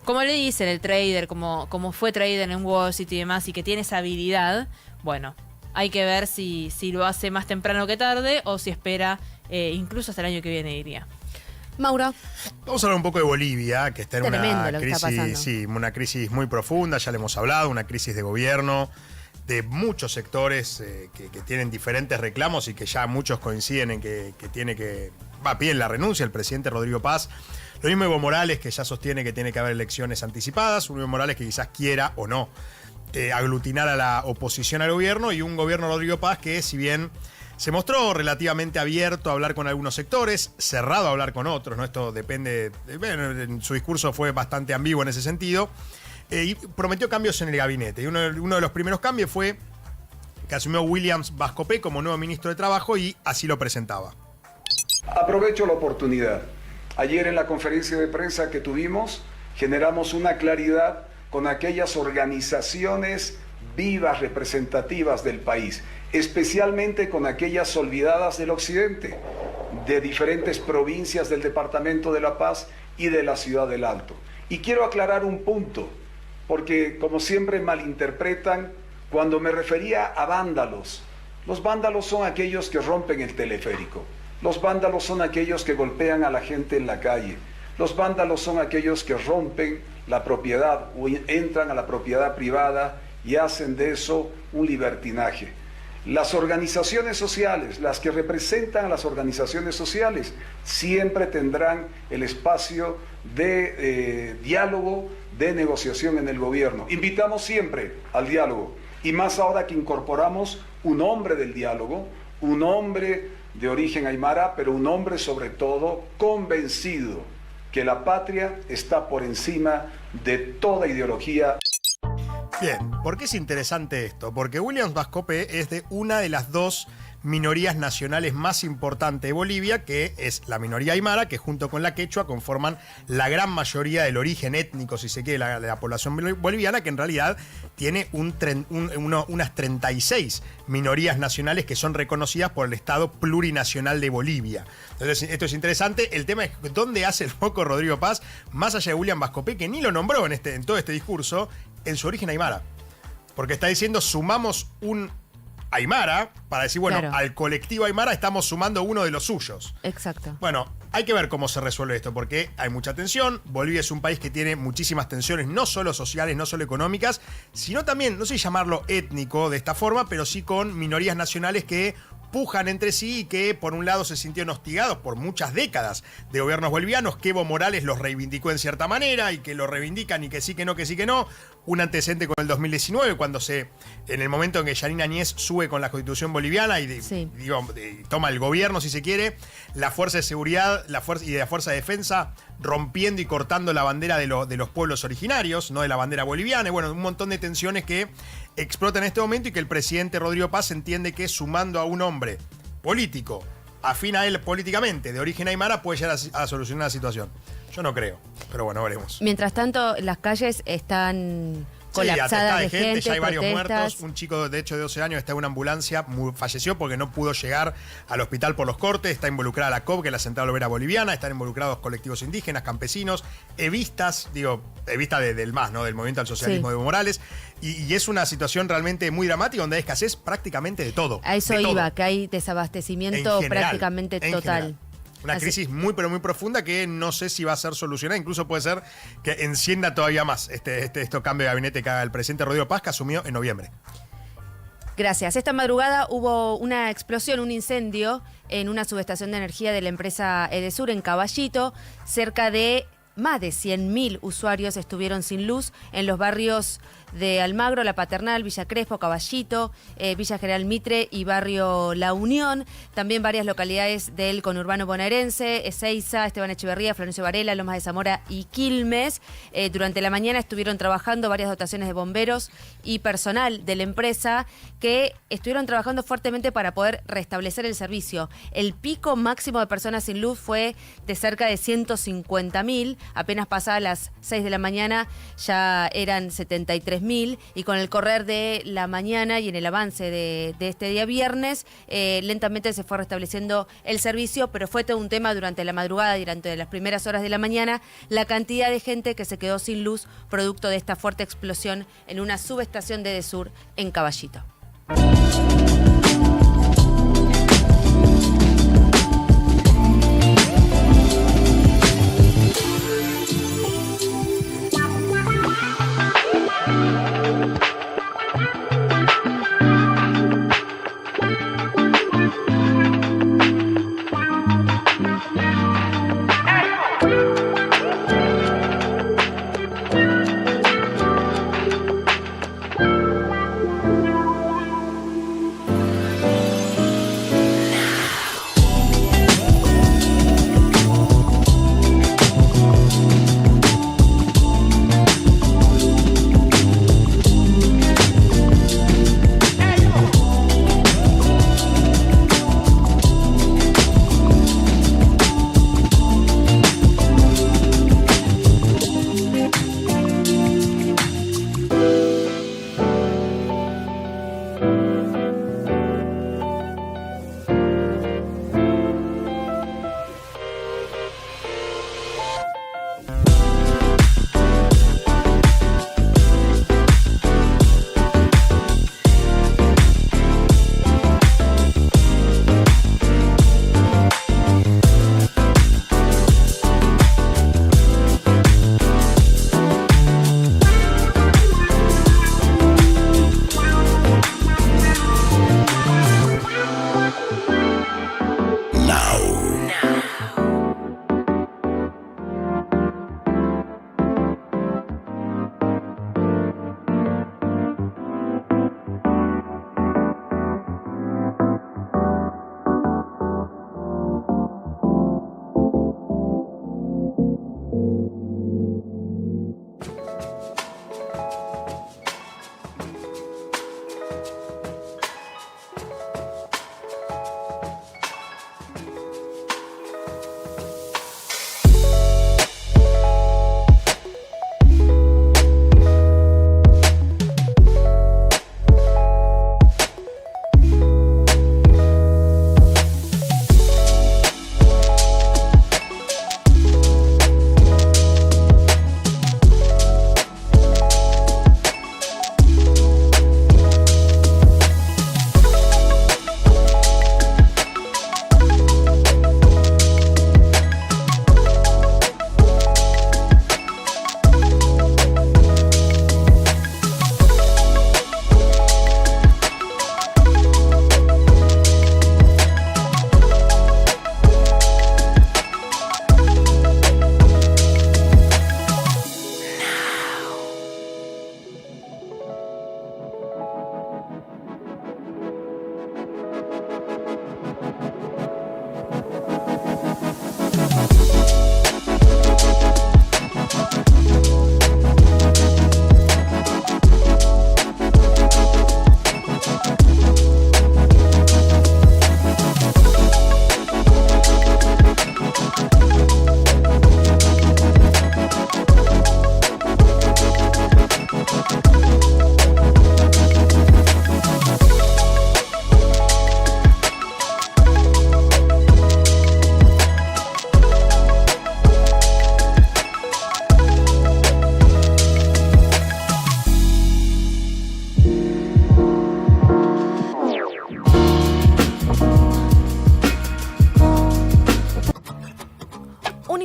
[SPEAKER 2] como le dicen, el trader, como fue trader en Wall Street y demás, y que tiene esa habilidad, bueno, hay que ver si lo hace más temprano que tarde o si espera incluso hasta el año que viene, diría.
[SPEAKER 1] Mauro.
[SPEAKER 3] Vamos a hablar un poco de Bolivia, que está en una crisis,
[SPEAKER 1] sí,
[SPEAKER 3] una crisis muy profunda, ya le hemos hablado, una crisis de gobierno, de muchos sectores que tienen diferentes reclamos y que ya muchos coinciden en que piden la renuncia el presidente Rodrigo Paz. Lo mismo Evo Morales, que ya sostiene que tiene que haber elecciones anticipadas, un Evo Morales que quizás quiera o no aglutinar a la oposición al gobierno, y un gobierno Rodrigo Paz que, si bien se mostró relativamente abierto a hablar con algunos sectores, cerrado a hablar con otros, ¿no? Esto depende, bueno, su discurso fue bastante ambiguo en ese sentido, y prometió cambios en el gabinete. Y uno de los primeros cambios fue que asumió Williams Vascopé como nuevo ministro de Trabajo, y así lo presentaba.
[SPEAKER 17] Aprovecho la oportunidad. Ayer en la conferencia de prensa que tuvimos, generamos una claridad con aquellas organizaciones vivas, representativas del país, especialmente con aquellas olvidadas del occidente, de diferentes provincias del Departamento de La Paz y de la Ciudad del Alto. Y quiero aclarar un punto, porque como siempre malinterpretan cuando me refería a vándalos. Los vándalos son aquellos que rompen el teleférico. Los vándalos son aquellos que golpean a la gente en la calle. Los vándalos son aquellos que rompen la propiedad o entran a la propiedad privada y hacen de eso un libertinaje. Las organizaciones sociales, las que representan a las organizaciones sociales, siempre tendrán el espacio de diálogo, de negociación en el gobierno. Invitamos siempre al diálogo, y más ahora que incorporamos un hombre del diálogo, un hombre de origen aymara, pero un hombre sobre todo convencido que la patria está por encima de toda ideología.
[SPEAKER 3] Bien, ¿por qué es interesante esto? Porque Williams Vascopé es de una de las dos minorías nacionales más importantes de Bolivia, que es la minoría aymara, que junto con la quechua conforman la gran mayoría del origen étnico, si se quiere, de la población boliviana, que en realidad tiene unas 36 minorías nacionales que son reconocidas por el Estado Plurinacional de Bolivia. Entonces, esto es interesante. El tema es dónde hace el foco Rodrigo Paz, más allá de Williams Vascopé, que ni lo nombró en todo este discurso, en su origen aymara. Porque está diciendo, sumamos un aymara, para decir, bueno, claro, al colectivo aymara estamos sumando uno de los suyos.
[SPEAKER 1] Exacto.
[SPEAKER 3] Bueno, hay que ver cómo se resuelve esto, porque hay mucha tensión. Bolivia es un país que tiene muchísimas tensiones, no solo sociales, no solo económicas, sino también, no sé llamarlo étnico de esta forma, pero sí con minorías nacionales que pujan entre sí y que por un lado se sintieron hostigados por muchas décadas de gobiernos bolivianos, que Evo Morales los reivindicó en cierta manera y que lo reivindican y que sí, que no, un antecedente con el 2019, cuando en el momento en que Yanina Áñez sube con la Constitución boliviana y toma el gobierno, si se quiere, la Fuerza de Seguridad y la Fuerza de Defensa rompiendo y cortando la bandera de los pueblos originarios, no de la bandera boliviana. Y bueno, un montón de tensiones que explotan en este momento y que el presidente Rodrigo Paz entiende que sumando a un hombre político, afín a él políticamente, de origen aymara, puede llegar a solucionar la situación. Yo no creo, pero bueno, veremos.
[SPEAKER 1] Mientras tanto, las calles están colapsadas de gente,
[SPEAKER 3] ya hay varios
[SPEAKER 1] protestas.
[SPEAKER 3] muertos. Un chico, de hecho, de 12 años está en una ambulancia, falleció porque no pudo llegar al hospital por los cortes. Está involucrada la COP, que es la Central Obrera Boliviana. Están involucrados colectivos indígenas, campesinos, evistas del MAS, ¿no? Del Movimiento al Socialismo de Evo Morales. Y es una situación realmente muy dramática, donde hay escasez prácticamente de todo.
[SPEAKER 1] A eso iba, que hay desabastecimiento prácticamente total.
[SPEAKER 3] Una crisis muy, pero muy profunda que no sé si va a ser solucionada. Incluso puede ser que encienda todavía más este cambio de gabinete que haga el presidente Rodrigo Paz, que asumió en noviembre.
[SPEAKER 1] Gracias. Esta madrugada hubo una explosión, un incendio en una subestación de energía de la empresa Edesur en Caballito. Cerca de más de 100.000 usuarios estuvieron sin luz en los barrios de Almagro, La Paternal, Villa Crespo, Caballito, Villa General Mitre y Barrio La Unión. También varias localidades del conurbano bonaerense, Ezeiza, Esteban Echeverría, Florencio Varela, Lomas de Zamora y Quilmes. Durante la mañana estuvieron trabajando varias dotaciones de bomberos y personal de la empresa que estuvieron trabajando fuertemente para poder restablecer el servicio. El pico máximo de personas sin luz fue de cerca de 150.000. Apenas pasadas las 6 de la mañana ya eran 73.000 y con el correr de la mañana y en el avance de este día viernes, lentamente se fue restableciendo el servicio, pero fue todo un tema durante la madrugada y durante las primeras horas de la mañana, la cantidad de gente que se quedó sin luz producto de esta fuerte explosión en una subestación de Edesur en Caballito.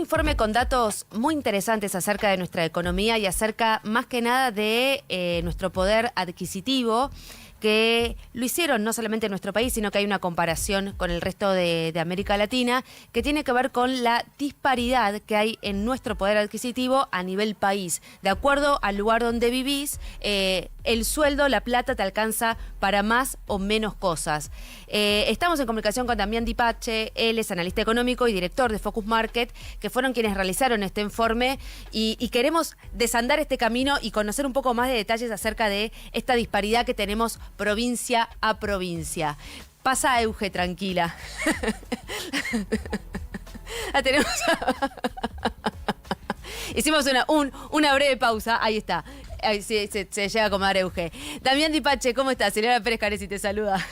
[SPEAKER 1] informe con datos muy interesantes acerca de nuestra economía y acerca más que nada de nuestro poder adquisitivo, que lo hicieron no solamente en nuestro país, sino que hay una comparación con el resto de América Latina, que tiene que ver con la disparidad que hay en nuestro poder adquisitivo a nivel país. De acuerdo al lugar donde vivís, el sueldo, la plata te alcanza para más o menos cosas. Estamos en comunicación con Damián Di Pace, él es analista económico y director de Focus Market, que fueron quienes realizaron este informe y queremos desandar este camino y conocer un poco más de detalles acerca de esta disparidad que tenemos provincia a provincia. Pasa, Euge, tranquila. La tenemos. Hicimos una breve pausa. Ahí está. Ahí se llega a acomodar Euge. Damián Di Pace, ¿cómo estás? Silvana Pérez Caresi te saluda.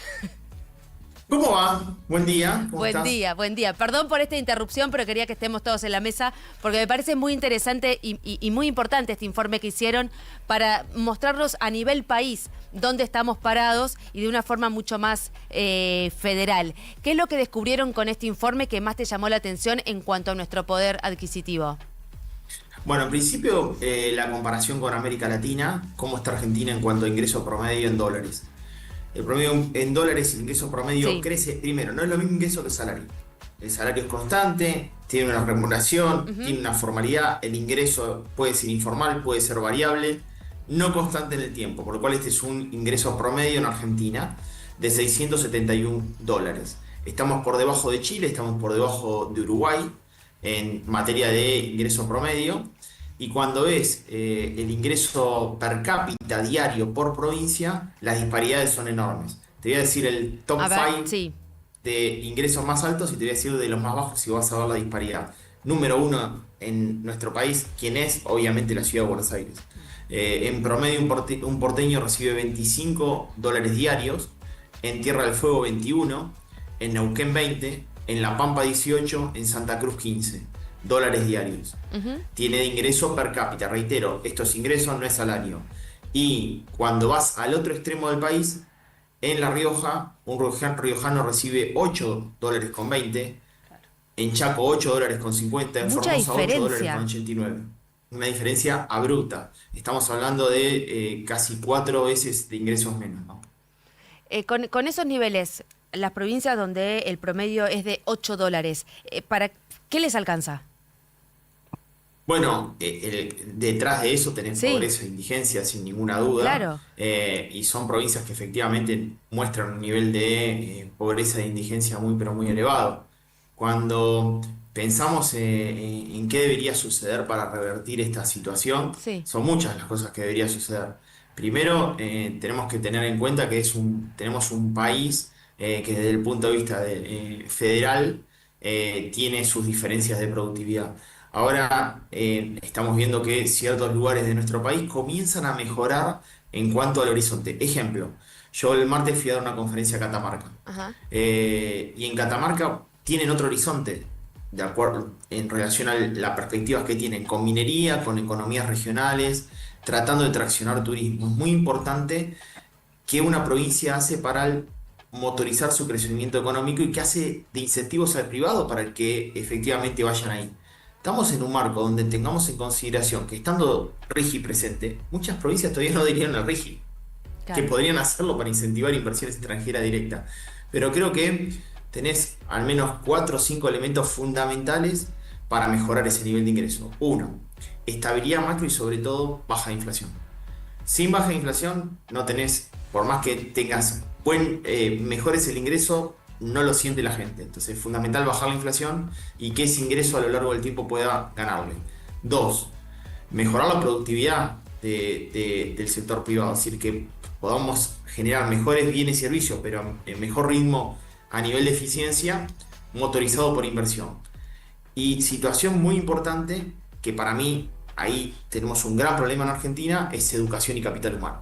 [SPEAKER 18] ¿Cómo va? Buen día. ¿Cómo estás?
[SPEAKER 1] Buen día. Perdón por esta interrupción, pero quería que estemos todos en la mesa porque me parece muy interesante y muy importante este informe que hicieron para mostrarnos a nivel país dónde estamos parados y de una forma mucho más federal. ¿Qué es lo que descubrieron con este informe que más te llamó la atención en cuanto a nuestro poder adquisitivo?
[SPEAKER 18] Bueno, en principio la comparación con América Latina, cómo está Argentina en cuanto a ingreso promedio en dólares. El promedio en dólares, el ingreso promedio crece. Primero, no es lo mismo ingreso que salario. El salario es constante, tiene una remuneración, tiene una formalidad. El ingreso puede ser informal, puede ser variable, no constante en el tiempo. Por lo cual este es un ingreso promedio en Argentina de $671. Estamos por debajo de Chile, estamos por debajo de Uruguay en materia de ingreso promedio. Y cuando ves el ingreso per cápita diario por provincia, las disparidades son enormes. Te voy a decir el top 5 de ingresos más altos y te voy a decir de los más bajos si vas a ver la disparidad. Número 1 en nuestro país, ¿quién es? Obviamente la ciudad de Buenos Aires. En promedio un porteño recibe $25 diarios, en Tierra del Fuego 21, en Neuquén 20, en La Pampa 18, en Santa Cruz 15. $15 diarios. Tiene de ingreso per cápita, reitero, estos ingresos no es salario. Y cuando vas al otro extremo del país, en La Rioja, un riojano recibe $8.20, en Chaco $8.50, en Formosa $8.89. Una diferencia abrupta. Estamos hablando de casi 4 veces de ingresos menos, ¿no?
[SPEAKER 1] Con esos niveles, las provincias donde el promedio es de $8, ¿para qué les alcanza?
[SPEAKER 18] Bueno, detrás de eso tenés pobreza e indigencia sin ninguna duda.
[SPEAKER 1] Claro.
[SPEAKER 18] Y son provincias que efectivamente muestran un nivel de pobreza e indigencia muy pero muy elevado. Cuando pensamos en qué debería suceder para revertir esta situación, son muchas las cosas que debería suceder. Primero, tenemos que tener en cuenta que tenemos un país que desde el punto de vista federal tiene sus diferencias de productividad. Ahora estamos viendo que ciertos lugares de nuestro país comienzan a mejorar en cuanto al horizonte. Ejemplo, yo el martes fui a dar una conferencia a Catamarca. Y en Catamarca tienen otro horizonte, de acuerdo, en relación a las perspectivas que tienen con minería, con economías regionales, tratando de traccionar turismo. Es muy importante que una provincia hace para motorizar su crecimiento económico y que hace de incentivos al privado para que efectivamente vayan ahí. Estamos en un marco donde tengamos en consideración que estando RIGI presente, muchas provincias todavía no adhirieron al RIGI, que podrían hacerlo para incentivar inversiones extranjeras directas. Pero creo que tenés al menos 4 o 5 elementos fundamentales para mejorar ese nivel de ingreso. 1, estabilidad macro y sobre todo baja inflación. Sin baja inflación no tenés, por más que tengas mejores el ingreso, no lo siente la gente. Entonces es fundamental bajar la inflación y que ese ingreso a lo largo del tiempo pueda ganarle. 2, mejorar la productividad del sector privado, es decir, que podamos generar mejores bienes y servicios, pero en mejor ritmo a nivel de eficiencia, motorizado por inversión. Y situación muy importante, que para mí ahí tenemos un gran problema en Argentina, es educación y capital humano.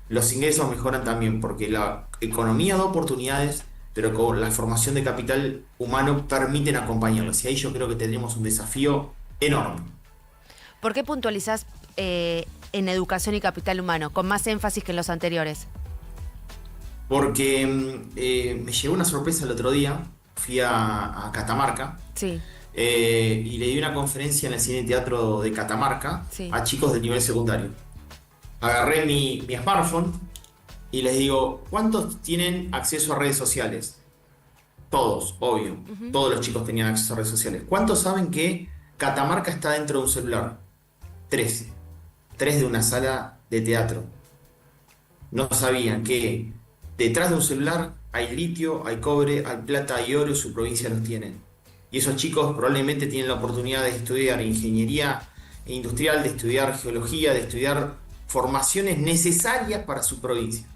[SPEAKER 18] Los ingresos mejoran también porque la economía da oportunidades, pero con la formación de capital humano permiten acompañarlos. Y ahí yo creo que tenemos un desafío enorme.
[SPEAKER 1] ¿Por qué puntualizás en educación y capital humano, con más énfasis que en los anteriores? Porque
[SPEAKER 18] me llegó una sorpresa el otro día. Fui a Catamarca. y le di una conferencia en el Cine Teatro de Catamarca a chicos del nivel secundario. Agarré mi smartphone y les digo, ¿cuántos tienen acceso a redes sociales? Todos, obvio. Todos los chicos tenían acceso a redes sociales. ¿Cuántos saben que Catamarca está dentro de un celular? 3. 3 de una sala de teatro. No sabían que detrás de un celular hay litio, hay cobre, hay plata, hay oro, y su provincia los tienen. Y esos chicos probablemente tienen la oportunidad de estudiar ingeniería industrial, de estudiar geología, de estudiar formaciones necesarias para su provincia.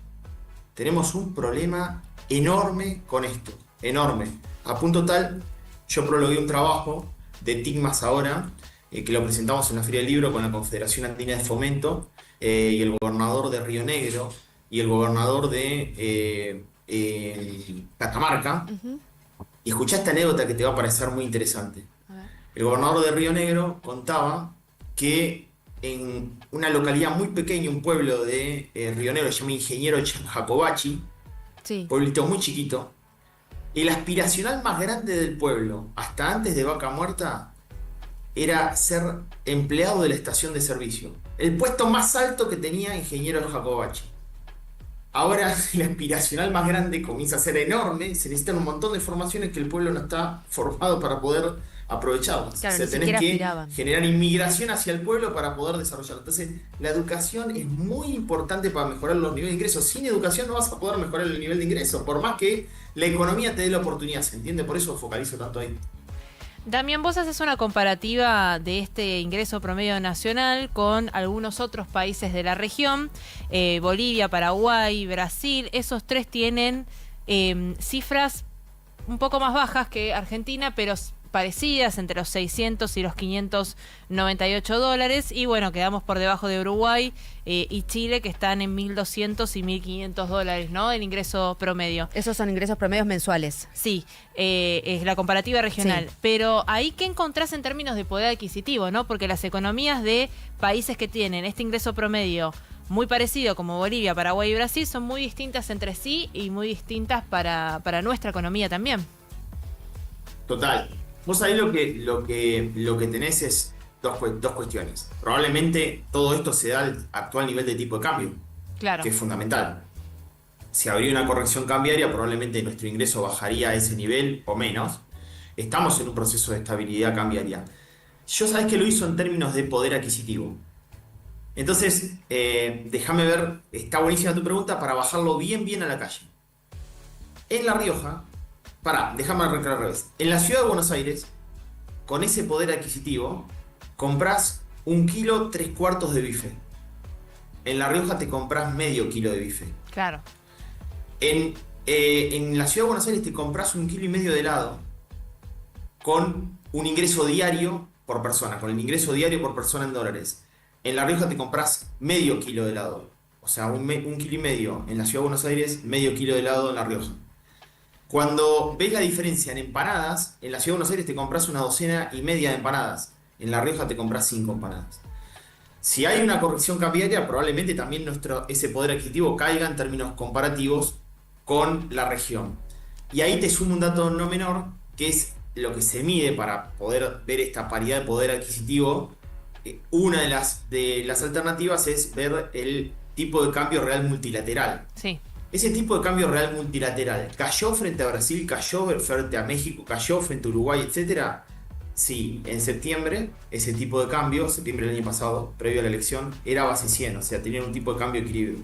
[SPEAKER 18] Tenemos un problema enorme con esto, enorme. A punto tal, yo prologué un trabajo de TICMAS ahora, que lo presentamos en la Feria del Libro con la Confederación Andina de Fomento, y el gobernador de Río Negro, y el gobernador de Catamarca. Y escuchá esta anécdota que te va a parecer muy interesante. El gobernador de Río Negro contaba que en una localidad muy pequeña, un pueblo de Río Negro, se llama Ingeniero Jacobachi, pueblito muy chiquito, el aspiracional más grande del pueblo, hasta antes de Vaca Muerta, era ser empleado de la estación de servicio. El puesto más alto que tenía Ingeniero Jacobachi. Ahora el aspiracional más grande comienza a ser enorme, se necesitan un montón de formaciones que el pueblo no está formado para poder aprovecharlas.
[SPEAKER 1] Claro,
[SPEAKER 18] o sea,
[SPEAKER 1] ni
[SPEAKER 18] tenés
[SPEAKER 1] siquiera
[SPEAKER 18] que
[SPEAKER 1] aspiraban.
[SPEAKER 18] generar inmigración hacia el pueblo para poder desarrollarlo. Entonces, la educación es muy importante para mejorar los niveles de ingresos. Sin educación no vas a poder mejorar el nivel de ingresos, por más que la economía te dé la oportunidad, ¿se entiende? Por eso focalizo tanto ahí.
[SPEAKER 2] Damián, vos haces una comparativa de este ingreso promedio nacional con algunos otros países de la región, Bolivia, Paraguay, Brasil. Esos tres tienen cifras un poco más bajas que Argentina, pero parecidas, entre los 600 y los 598 dólares. Y bueno, quedamos por debajo de Uruguay y Chile, que están en 1.200 y 1.500 dólares, ¿no? El ingreso promedio.
[SPEAKER 1] Esos son ingresos promedios mensuales.
[SPEAKER 2] Sí, es la comparativa regional.
[SPEAKER 1] Sí.
[SPEAKER 2] Pero ahí, ¿qué encontrás en términos de poder adquisitivo, no? Porque las economías de países que tienen este ingreso promedio muy parecido, como Bolivia, Paraguay y Brasil, son muy distintas entre sí y muy distintas para nuestra economía también.
[SPEAKER 18] Total. Vos ahí lo que tenés es dos cuestiones. Probablemente todo esto se da al actual nivel de tipo de cambio,
[SPEAKER 2] Claro.
[SPEAKER 18] que es fundamental. Si habría una corrección cambiaria, probablemente nuestro ingreso bajaría a ese nivel o menos. Estamos en un proceso de estabilidad cambiaria. Yo sabés que lo hizo en términos de poder adquisitivo. Entonces, déjame ver, está buenísima tu pregunta para bajarlo bien a la calle. En La Rioja, déjame arrancar al revés. En la ciudad de Buenos Aires, con ese poder adquisitivo, comprás 1 kilo 3/4 de bife. En La Rioja te comprás medio kilo de bife.
[SPEAKER 2] Claro.
[SPEAKER 18] En la ciudad de Buenos Aires te comprás 1,5 kilos de helado con un ingreso diario por persona, con el ingreso diario por persona en dólares. En La Rioja te comprás medio kilo de helado. O sea, 1,5 kilos en la ciudad de Buenos Aires, medio kilo de helado en La Rioja. Cuando ves la diferencia en empanadas, en la ciudad de Buenos Aires te compras 1,5 docenas de empanadas. En La Rioja te compras 5 empanadas. Si hay una corrección cambiaria, probablemente también ese poder adquisitivo caiga en términos comparativos con la región. Y ahí te sumo un dato no menor, que es lo que se mide para poder ver esta paridad de poder adquisitivo. Una de las alternativas es ver el tipo de cambio real multilateral.
[SPEAKER 2] Sí.
[SPEAKER 18] Ese tipo de cambio real multilateral cayó frente a Brasil, cayó frente a México, cayó frente a Uruguay, etcétera. Sí, en septiembre, ese tipo de cambio, septiembre del año pasado, previo a la elección, era base 100, o sea, tenía un tipo de cambio equilibrio.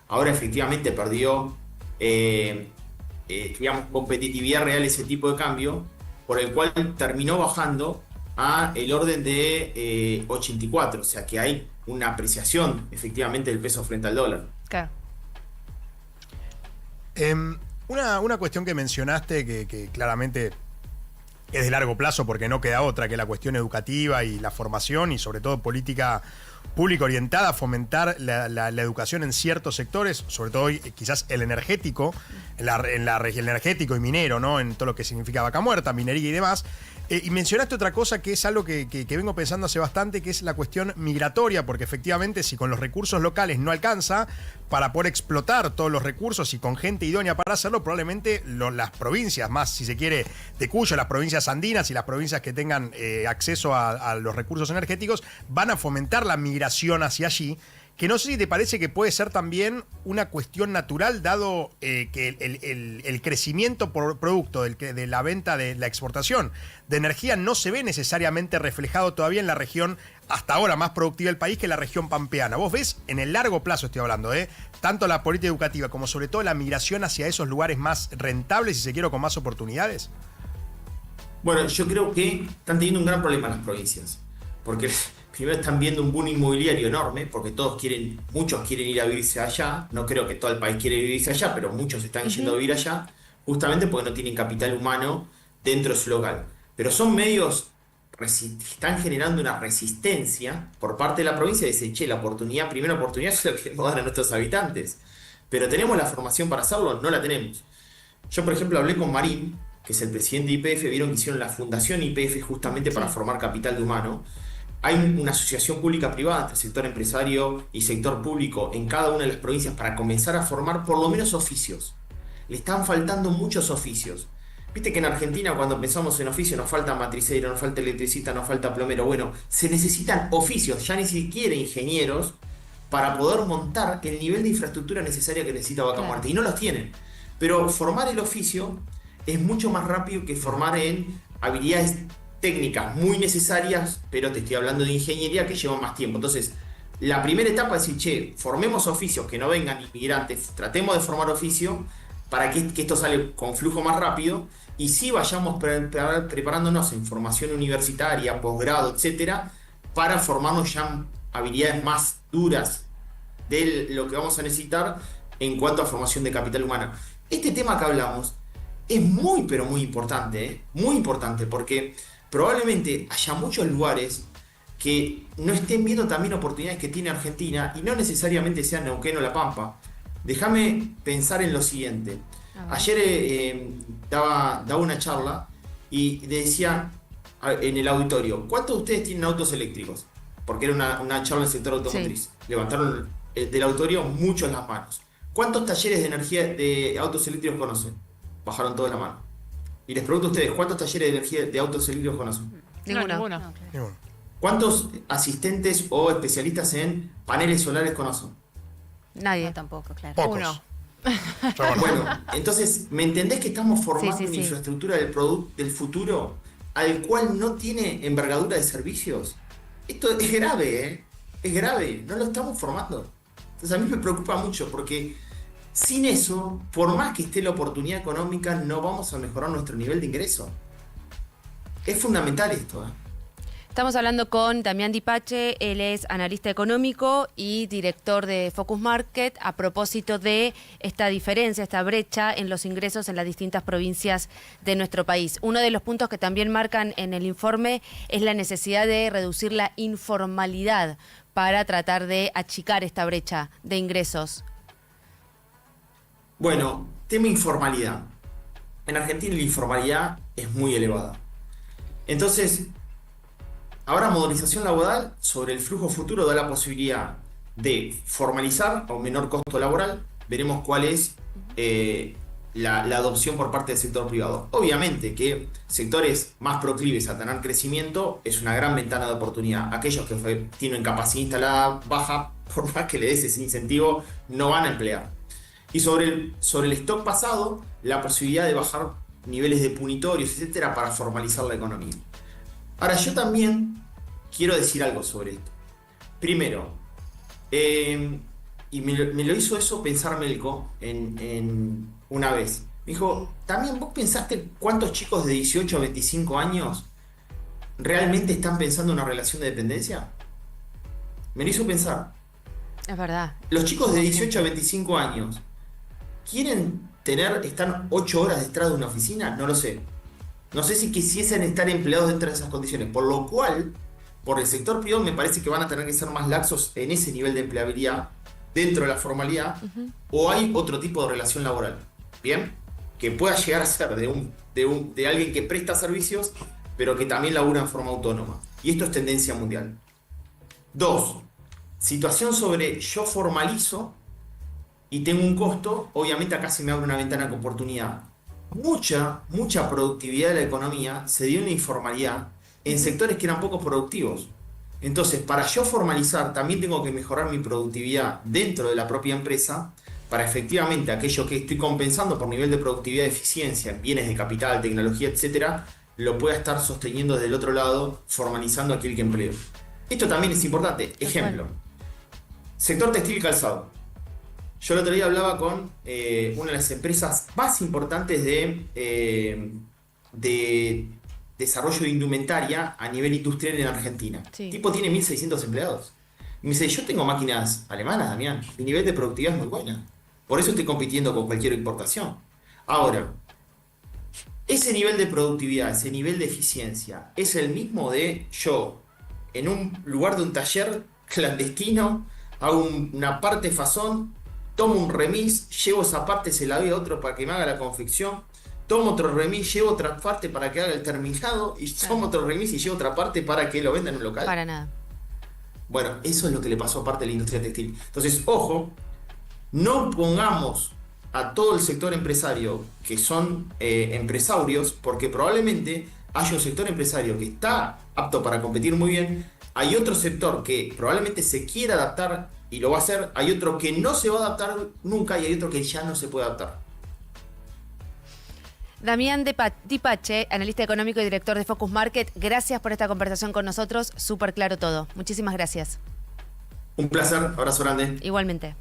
[SPEAKER 18] Ahora efectivamente perdió, digamos, competitividad real ese tipo de cambio, por el cual terminó bajando a el orden de 84, o sea que hay una apreciación efectivamente del peso frente al dólar.
[SPEAKER 2] Claro.
[SPEAKER 3] Una cuestión que mencionaste que claramente es de largo plazo porque no queda otra que la cuestión educativa y la formación y sobre todo política pública orientada a fomentar la educación en ciertos sectores, sobre todo hoy quizás el energético, en la región energético y minero, ¿no? En todo lo que significa Vaca Muerta, minería y demás. Y mencionaste otra cosa que es algo que vengo pensando hace bastante, que es la cuestión migratoria, porque efectivamente si con los recursos locales no alcanza para poder explotar todos los recursos y con gente idónea para hacerlo, probablemente las provincias, más si se quiere de Cuyo, las provincias andinas y las provincias que tengan acceso a los recursos energéticos, van a fomentar la migración hacia allí. Que no sé si te parece que puede ser también una cuestión natural, dado que el crecimiento por producto de la venta de la exportación de energía no se ve necesariamente reflejado todavía en la región hasta ahora más productiva del país, que la región pampeana. ¿Vos ves, en el largo plazo estoy hablando, tanto la política educativa como sobre todo la migración hacia esos lugares más rentables, si se quiere, con más oportunidades?
[SPEAKER 18] Bueno, yo creo que están teniendo un gran problema las provincias, porque primero están viendo un boom inmobiliario enorme, porque muchos quieren ir a vivirse allá. No creo que todo el país quiera vivirse allá, pero muchos están yendo a vivir allá, justamente porque no tienen capital humano dentro de su local. Pero son medios que están generando una resistencia por parte de la provincia de decir, la primera oportunidad es lo que queremos dar a nuestros habitantes. Pero ¿tenemos la formación para hacerlo? No la tenemos. Yo, por ejemplo, hablé con Marín, que es el presidente de YPF, vieron que hicieron la fundación YPF justamente para formar capital de humano. Hay una asociación pública-privada entre sector empresario y sector público en cada una de las provincias para comenzar a formar por lo menos oficios. Le están faltando muchos oficios. Viste que en Argentina cuando pensamos en oficio nos falta matricero, nos falta electricista, nos falta plomero. Bueno, se necesitan oficios, ya ni siquiera ingenieros, para poder montar el nivel de infraestructura necesaria que necesita Vaca Muerta. Y no los tienen. Pero formar el oficio es mucho más rápido que formar en habilidades técnicas muy necesarias, pero te estoy hablando de ingeniería que llevan más tiempo. Entonces, la primera etapa es decir, formemos oficios, que no vengan inmigrantes, tratemos de formar oficio para que esto sale con flujo más rápido, y sí vayamos preparándonos en formación universitaria, posgrado, etcétera, para formarnos ya en habilidades más duras de lo que vamos a necesitar en cuanto a formación de capital humano. Este tema que hablamos es muy, pero muy importante, muy importante, porque probablemente haya muchos lugares que no estén viendo también oportunidades que tiene Argentina y no necesariamente sean Neuquén o La Pampa. Déjame pensar en lo siguiente. Ayer daba una charla y decía en el auditorio, ¿cuántos de ustedes tienen autos eléctricos? Porque era una charla del sector automotriz. Sí. Levantaron del auditorio muchos las manos. ¿Cuántos talleres de energía de autos eléctricos conocen? Bajaron todos la mano. Y les pregunto a ustedes, ¿cuántos talleres de energía de autos eléctricos conocen?
[SPEAKER 2] Ninguno.
[SPEAKER 18] ¿Cuántos asistentes o especialistas en paneles solares conocen?
[SPEAKER 1] Nadie.
[SPEAKER 4] No, tampoco, claro.
[SPEAKER 3] Pocos.
[SPEAKER 2] Uno.
[SPEAKER 18] Bueno, entonces, ¿me entendés que estamos formando una infraestructura del futuro al cual no tiene envergadura de servicios? Esto es grave, es grave, no lo estamos formando. Entonces a mí me preocupa mucho porque sin eso, por más que esté la oportunidad económica, no vamos a mejorar nuestro nivel de ingreso. Es fundamental esto,
[SPEAKER 1] Estamos hablando con Damián Dipache, él es analista económico y director de Focus Market, a propósito de esta diferencia, esta brecha en los ingresos en las distintas provincias de nuestro país. Uno de los puntos que también marcan en el informe es la necesidad de reducir la informalidad para tratar de achicar esta brecha de ingresos.
[SPEAKER 18] Bueno, tema informalidad. En Argentina la informalidad es muy elevada. Entonces, ahora modernización laboral sobre el flujo futuro da la posibilidad de formalizar a un menor costo laboral. Veremos cuál es la adopción por parte del sector privado. Obviamente que sectores más proclives a tener crecimiento es una gran ventana de oportunidad. Aquellos que tienen capacidad instalada baja, por más que le des ese incentivo, no van a emplear. Y sobre el stock pasado, la posibilidad de bajar niveles de punitorios, etcétera, para formalizar la economía. Ahora, yo también quiero decir algo sobre esto. Primero, y me lo hizo eso pensar Melco en una vez. Me dijo, ¿también vos pensaste cuántos chicos de 18 a 25 años realmente están pensando en una relación de dependencia? Me lo hizo pensar.
[SPEAKER 1] Es verdad.
[SPEAKER 18] Los chicos de 18 a 25 años ¿quieren estar 8 horas detrás de una oficina? No lo sé. No sé si quisiesen estar empleados dentro de esas condiciones. Por lo cual, por el sector privado me parece que van a tener que ser más laxos en ese nivel de empleabilidad dentro de la formalidad, o hay otro tipo de relación laboral, ¿bien? Que pueda llegar a ser de alguien que presta servicios pero que también labura en forma autónoma. Y esto es tendencia mundial. 2. Situación sobre yo formalizo y tengo un costo, obviamente acá se me abre una ventana de oportunidad. Mucha productividad de la economía se dio en la informalidad en sectores que eran poco productivos. Entonces, para yo formalizar, también tengo que mejorar mi productividad dentro de la propia empresa para efectivamente aquello que estoy compensando por nivel de productividad y eficiencia, bienes de capital, tecnología, etcétera, lo pueda estar sosteniendo desde el otro lado, formalizando aquel que empleo. Esto también es importante. Ejemplo, sector textil y calzado. Yo el otro día hablaba con una de las empresas más importantes de desarrollo de indumentaria a nivel industrial en Argentina.
[SPEAKER 1] Sí.
[SPEAKER 18] El tipo tiene 1.600 empleados. Y me dice, yo tengo máquinas alemanas, Damián. Mi nivel de productividad es muy buena. Por eso estoy compitiendo con cualquier importación. Ahora, ese nivel de productividad, ese nivel de eficiencia, es el mismo de yo, en un lugar de un taller clandestino, hago una parte fasón, tomo un remis, llevo esa parte, se la doy a otro para que me haga la confección, tomo otro remis, llevo otra parte para que haga el terminado, y tomo otro remis y llevo otra parte para que lo venda en un local.
[SPEAKER 1] Para nada.
[SPEAKER 18] Bueno, eso es lo que le pasó a parte de la industria textil. Entonces, ojo, no pongamos a todo el sector empresario que son empresarios, porque probablemente haya un sector empresario que está apto para competir muy bien, hay otro sector que probablemente se quiera adaptar y lo va a hacer, hay otro que no se va a adaptar nunca y hay otro que ya no se puede adaptar.
[SPEAKER 1] Damián Dipache, analista económico y director de Focus Market, gracias por esta conversación con nosotros, súper claro todo. Muchísimas gracias.
[SPEAKER 18] Un placer, abrazo grande.
[SPEAKER 1] Igualmente.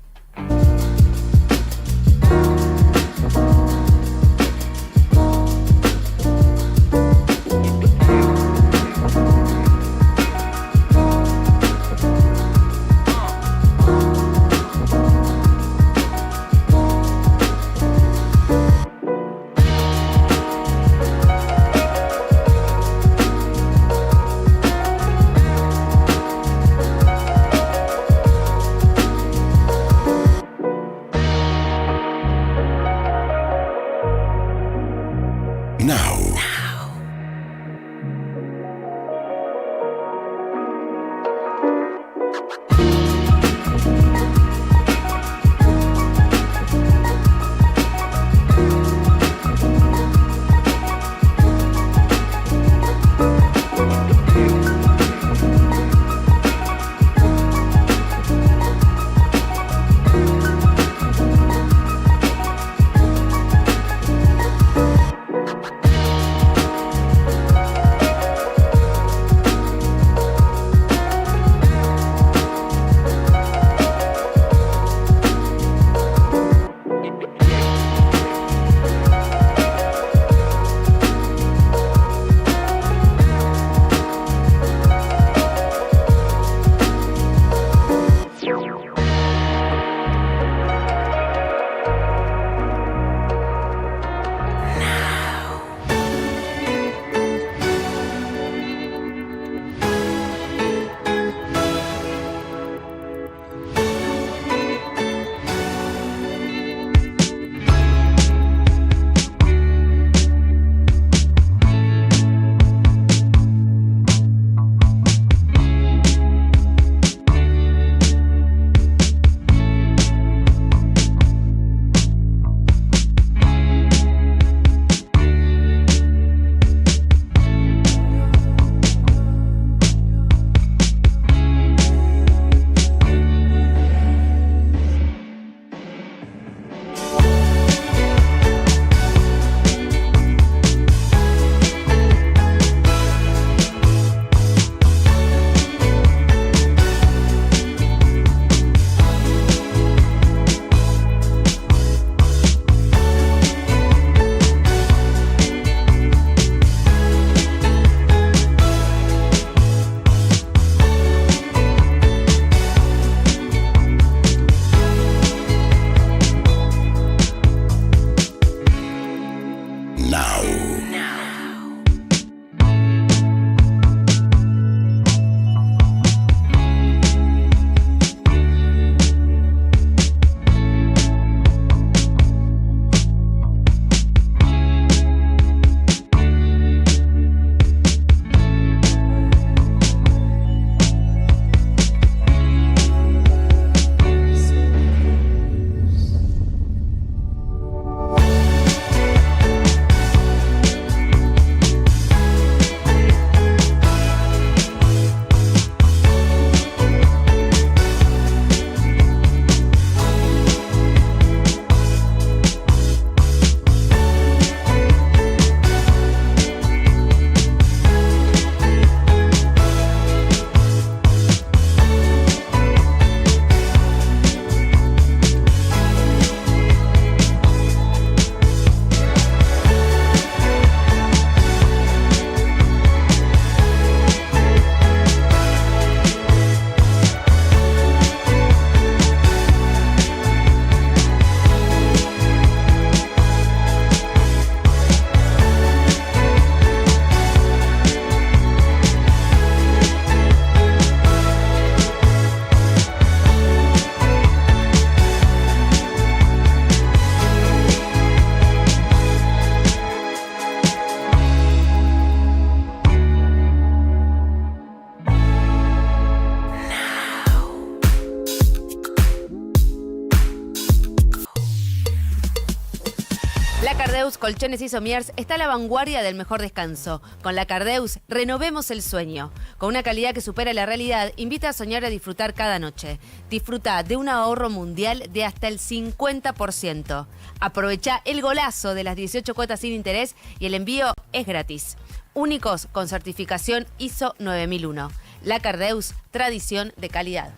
[SPEAKER 1] Colchones y Somiers está a la vanguardia del mejor descanso. Con la Cardeus, renovemos el sueño. Con una calidad que supera la realidad, invita a soñar y a disfrutar cada noche. Disfruta de un ahorro mundial de hasta el 50%. Aprovecha el golazo de las 18 cuotas sin interés y el envío es gratis. Únicos con certificación ISO 9001. La Cardeus, tradición de calidad.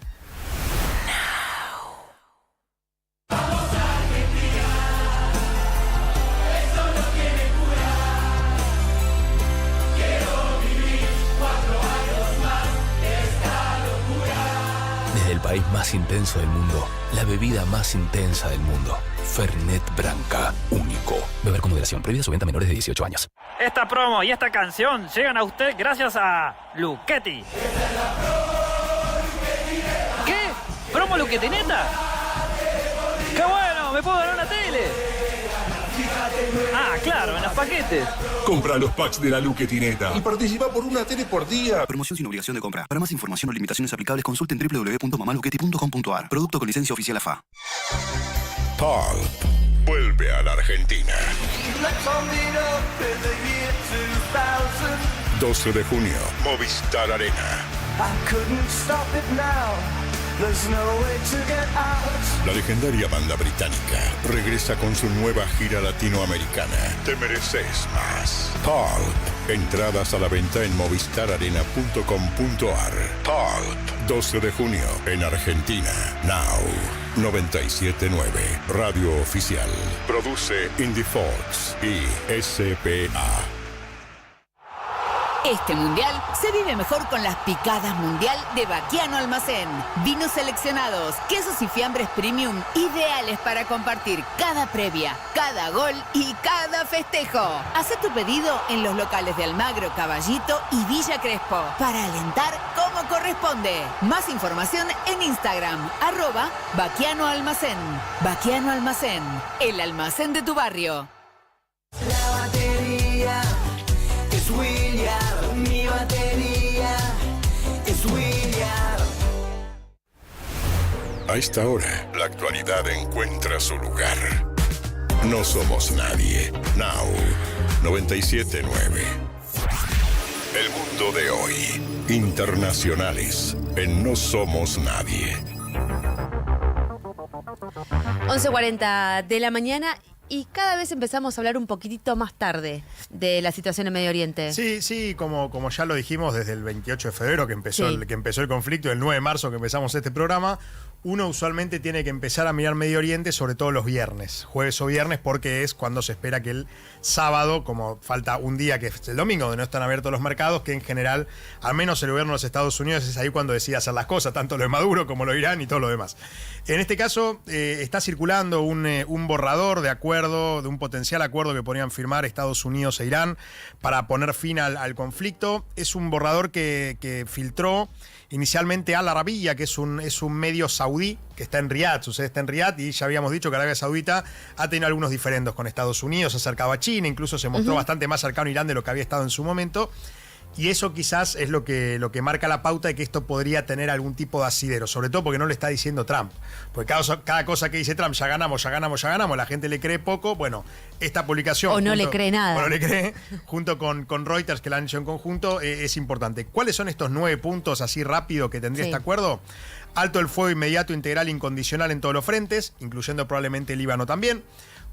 [SPEAKER 13] Desde el país más intenso del mundo, la bebida más intensa del mundo. Fernet Branca, único. Beber con moderación, prohibida su venta a menores de 18 años.
[SPEAKER 14] Esta promo y esta canción llegan a usted gracias a Luchetti. ¿Qué? ¿Promo Luchetti neta? ¡Qué bueno! ¡Me puedo ganar una tele! Ah, claro, en los paquetes.
[SPEAKER 15] Compra los packs de la Luchetineta y participa por una tele por día.
[SPEAKER 16] Promoción sin obligación de compra. Para más información o limitaciones aplicables, consulten www.mamaluchetti.com.ar. Producto con licencia oficial AFA.
[SPEAKER 5] Pulp vuelve a la Argentina. 12 de junio, Movistar Arena. La legendaria banda británica regresa con su nueva gira latinoamericana. Te mereces más. Pulp. Entradas a la venta en movistararena.com.ar. Pulp. 12 de junio en Argentina. Now. 97.9. Radio Oficial. Produce Indie Fox y SPA.
[SPEAKER 19] Este mundial se vive mejor con las picadas mundial de Baquiano Almacén. Vinos seleccionados, quesos y fiambres premium, ideales para compartir cada previa, cada gol y cada festejo. Haz tu pedido en los locales de Almagro, Caballito y Villa Crespo para alentar como corresponde. Más información en Instagram, @Baquiano Almacén. Baquiano Almacén, el almacén de tu barrio.
[SPEAKER 20] La batería es William, mi batería es William.
[SPEAKER 5] A esta hora, la actualidad encuentra su lugar. No somos nadie. Now, 97.9. El mundo de hoy. Internacionales en No Somos Nadie.
[SPEAKER 1] 11:40 de la mañana. Y cada vez empezamos a hablar un poquitito más tarde de la situación en Medio Oriente.
[SPEAKER 3] Sí, como ya lo dijimos desde el 28 de febrero que empezó,
[SPEAKER 1] Sí.
[SPEAKER 3] que empezó el conflicto, el 9 de marzo que empezamos este programa, uno usualmente tiene que empezar a mirar Medio Oriente, sobre todo los viernes, jueves o viernes, porque es cuando se espera que el sábado, como falta un día que es el domingo, donde no están abiertos los mercados, que en general, al menos el gobierno de los Estados Unidos es ahí cuando decide hacer las cosas, tanto lo de Maduro como lo de Irán y todo lo demás. En este caso, está circulando un borrador de acuerdo, de un potencial acuerdo que podrían firmar Estados Unidos e Irán para poner fin al conflicto. Es un borrador que filtró inicialmente Al Arabiya, que es un medio saudí que está en Riad, su sede está en Riad, y ya habíamos dicho que Arabia Saudita ha tenido algunos diferendos con Estados Unidos, se acercaba a China, incluso se mostró bastante más cercano a Irán de lo que había estado en su momento. Y eso quizás es lo que marca la pauta de que esto podría tener algún tipo de asidero, sobre todo porque no le está diciendo Trump. Porque cada cosa que dice Trump, ya ganamos, la gente le cree poco. Bueno, esta publicación...
[SPEAKER 1] O no le cree nada.
[SPEAKER 3] O no le cree, junto con Reuters, que la han hecho en conjunto, es importante. ¿Cuáles son estos 9 puntos así rápido que tendría este acuerdo? Alto el fuego inmediato, integral, incondicional en todos los frentes, incluyendo probablemente el Líbano también.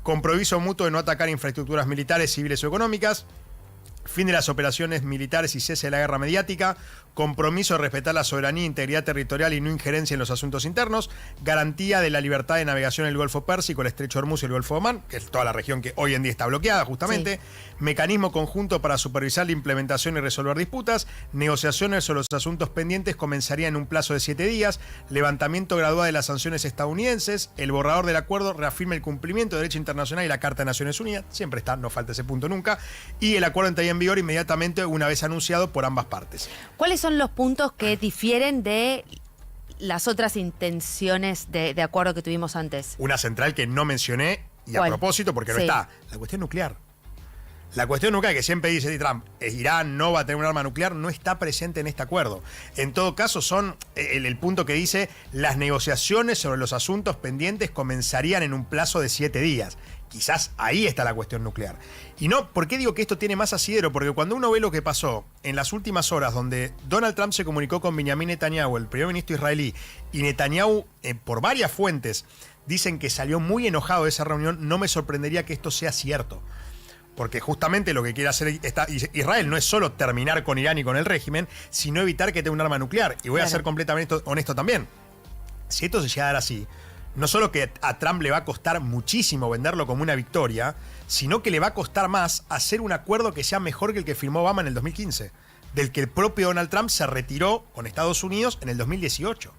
[SPEAKER 3] Compromiso mutuo de no atacar infraestructuras militares, civiles o económicas. Fin de las operaciones militares y cese de la guerra mediática. Compromiso de respetar la soberanía, integridad territorial y no injerencia en los asuntos internos. Garantía de la libertad de navegación en el Golfo Pérsico, el Estrecho de Hormuz y el Golfo de Omán, que es toda la región que hoy en día está bloqueada justamente. Sí. Mecanismo conjunto para supervisar la implementación y resolver disputas. Negociaciones sobre los asuntos pendientes comenzarían en un plazo de 7 días. Levantamiento gradual de las sanciones estadounidenses. El borrador del acuerdo reafirma el cumplimiento de derecho internacional y la Carta de Naciones Unidas. Siempre está, no falta ese punto nunca. Y el acuerdo entraría en vigor inmediatamente una vez anunciado por ambas partes.
[SPEAKER 1] ¿Cuáles son los puntos que difieren de las otras intenciones de acuerdo que tuvimos antes?
[SPEAKER 3] Una central que no mencioné, y a propósito, porque no está, la cuestión nuclear. La cuestión nuclear que siempre dice Trump, Irán no va a tener un arma nuclear, no está presente en este acuerdo. En todo caso, son el punto que dice, las negociaciones sobre los asuntos pendientes comenzarían en un plazo de 7 días. quizás ahí está la cuestión nuclear. Y no, ¿por qué digo que esto tiene más asidero? Porque cuando uno ve lo que pasó en las últimas horas, donde Donald Trump se comunicó con Benjamin Netanyahu, el primer ministro israelí, y Netanyahu, por varias fuentes, dicen que salió muy enojado de esa reunión, no me sorprendería que esto sea cierto. Porque justamente lo que quiere hacer Israel no es solo terminar con Irán y con el régimen, sino evitar que tenga un arma nuclear. Y voy a ser completamente honesto también. Si esto se llega a dar así, no solo que a Trump le va a costar muchísimo venderlo como una victoria, sino que le va a costar más hacer un acuerdo que sea mejor que el que firmó Obama en el 2015, del que el propio Donald Trump se retiró con Estados Unidos en el 2018.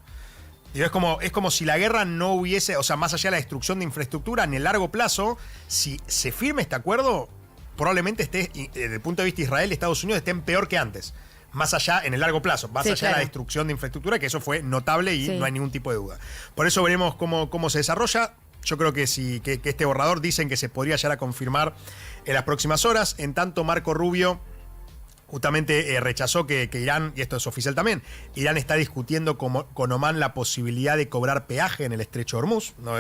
[SPEAKER 3] Digo, es como si la guerra no hubiese, o sea, más allá de la destrucción de infraestructura, en el largo plazo, si se firma este acuerdo, probablemente esté, desde el punto de vista de Israel, Estados Unidos estén peor que antes. Más allá, en el largo plazo, más allá de la destrucción de infraestructura, que eso fue notable y no hay ningún tipo de duda. Por eso veremos cómo se desarrolla. Yo creo que que este borrador dicen que se podría llegar a confirmar en las próximas horas. En tanto, Marco Rubio justamente rechazó que Irán, y esto es oficial también, Irán está discutiendo con Omán la posibilidad de cobrar peaje en el Estrecho de Hormuz, ¿no?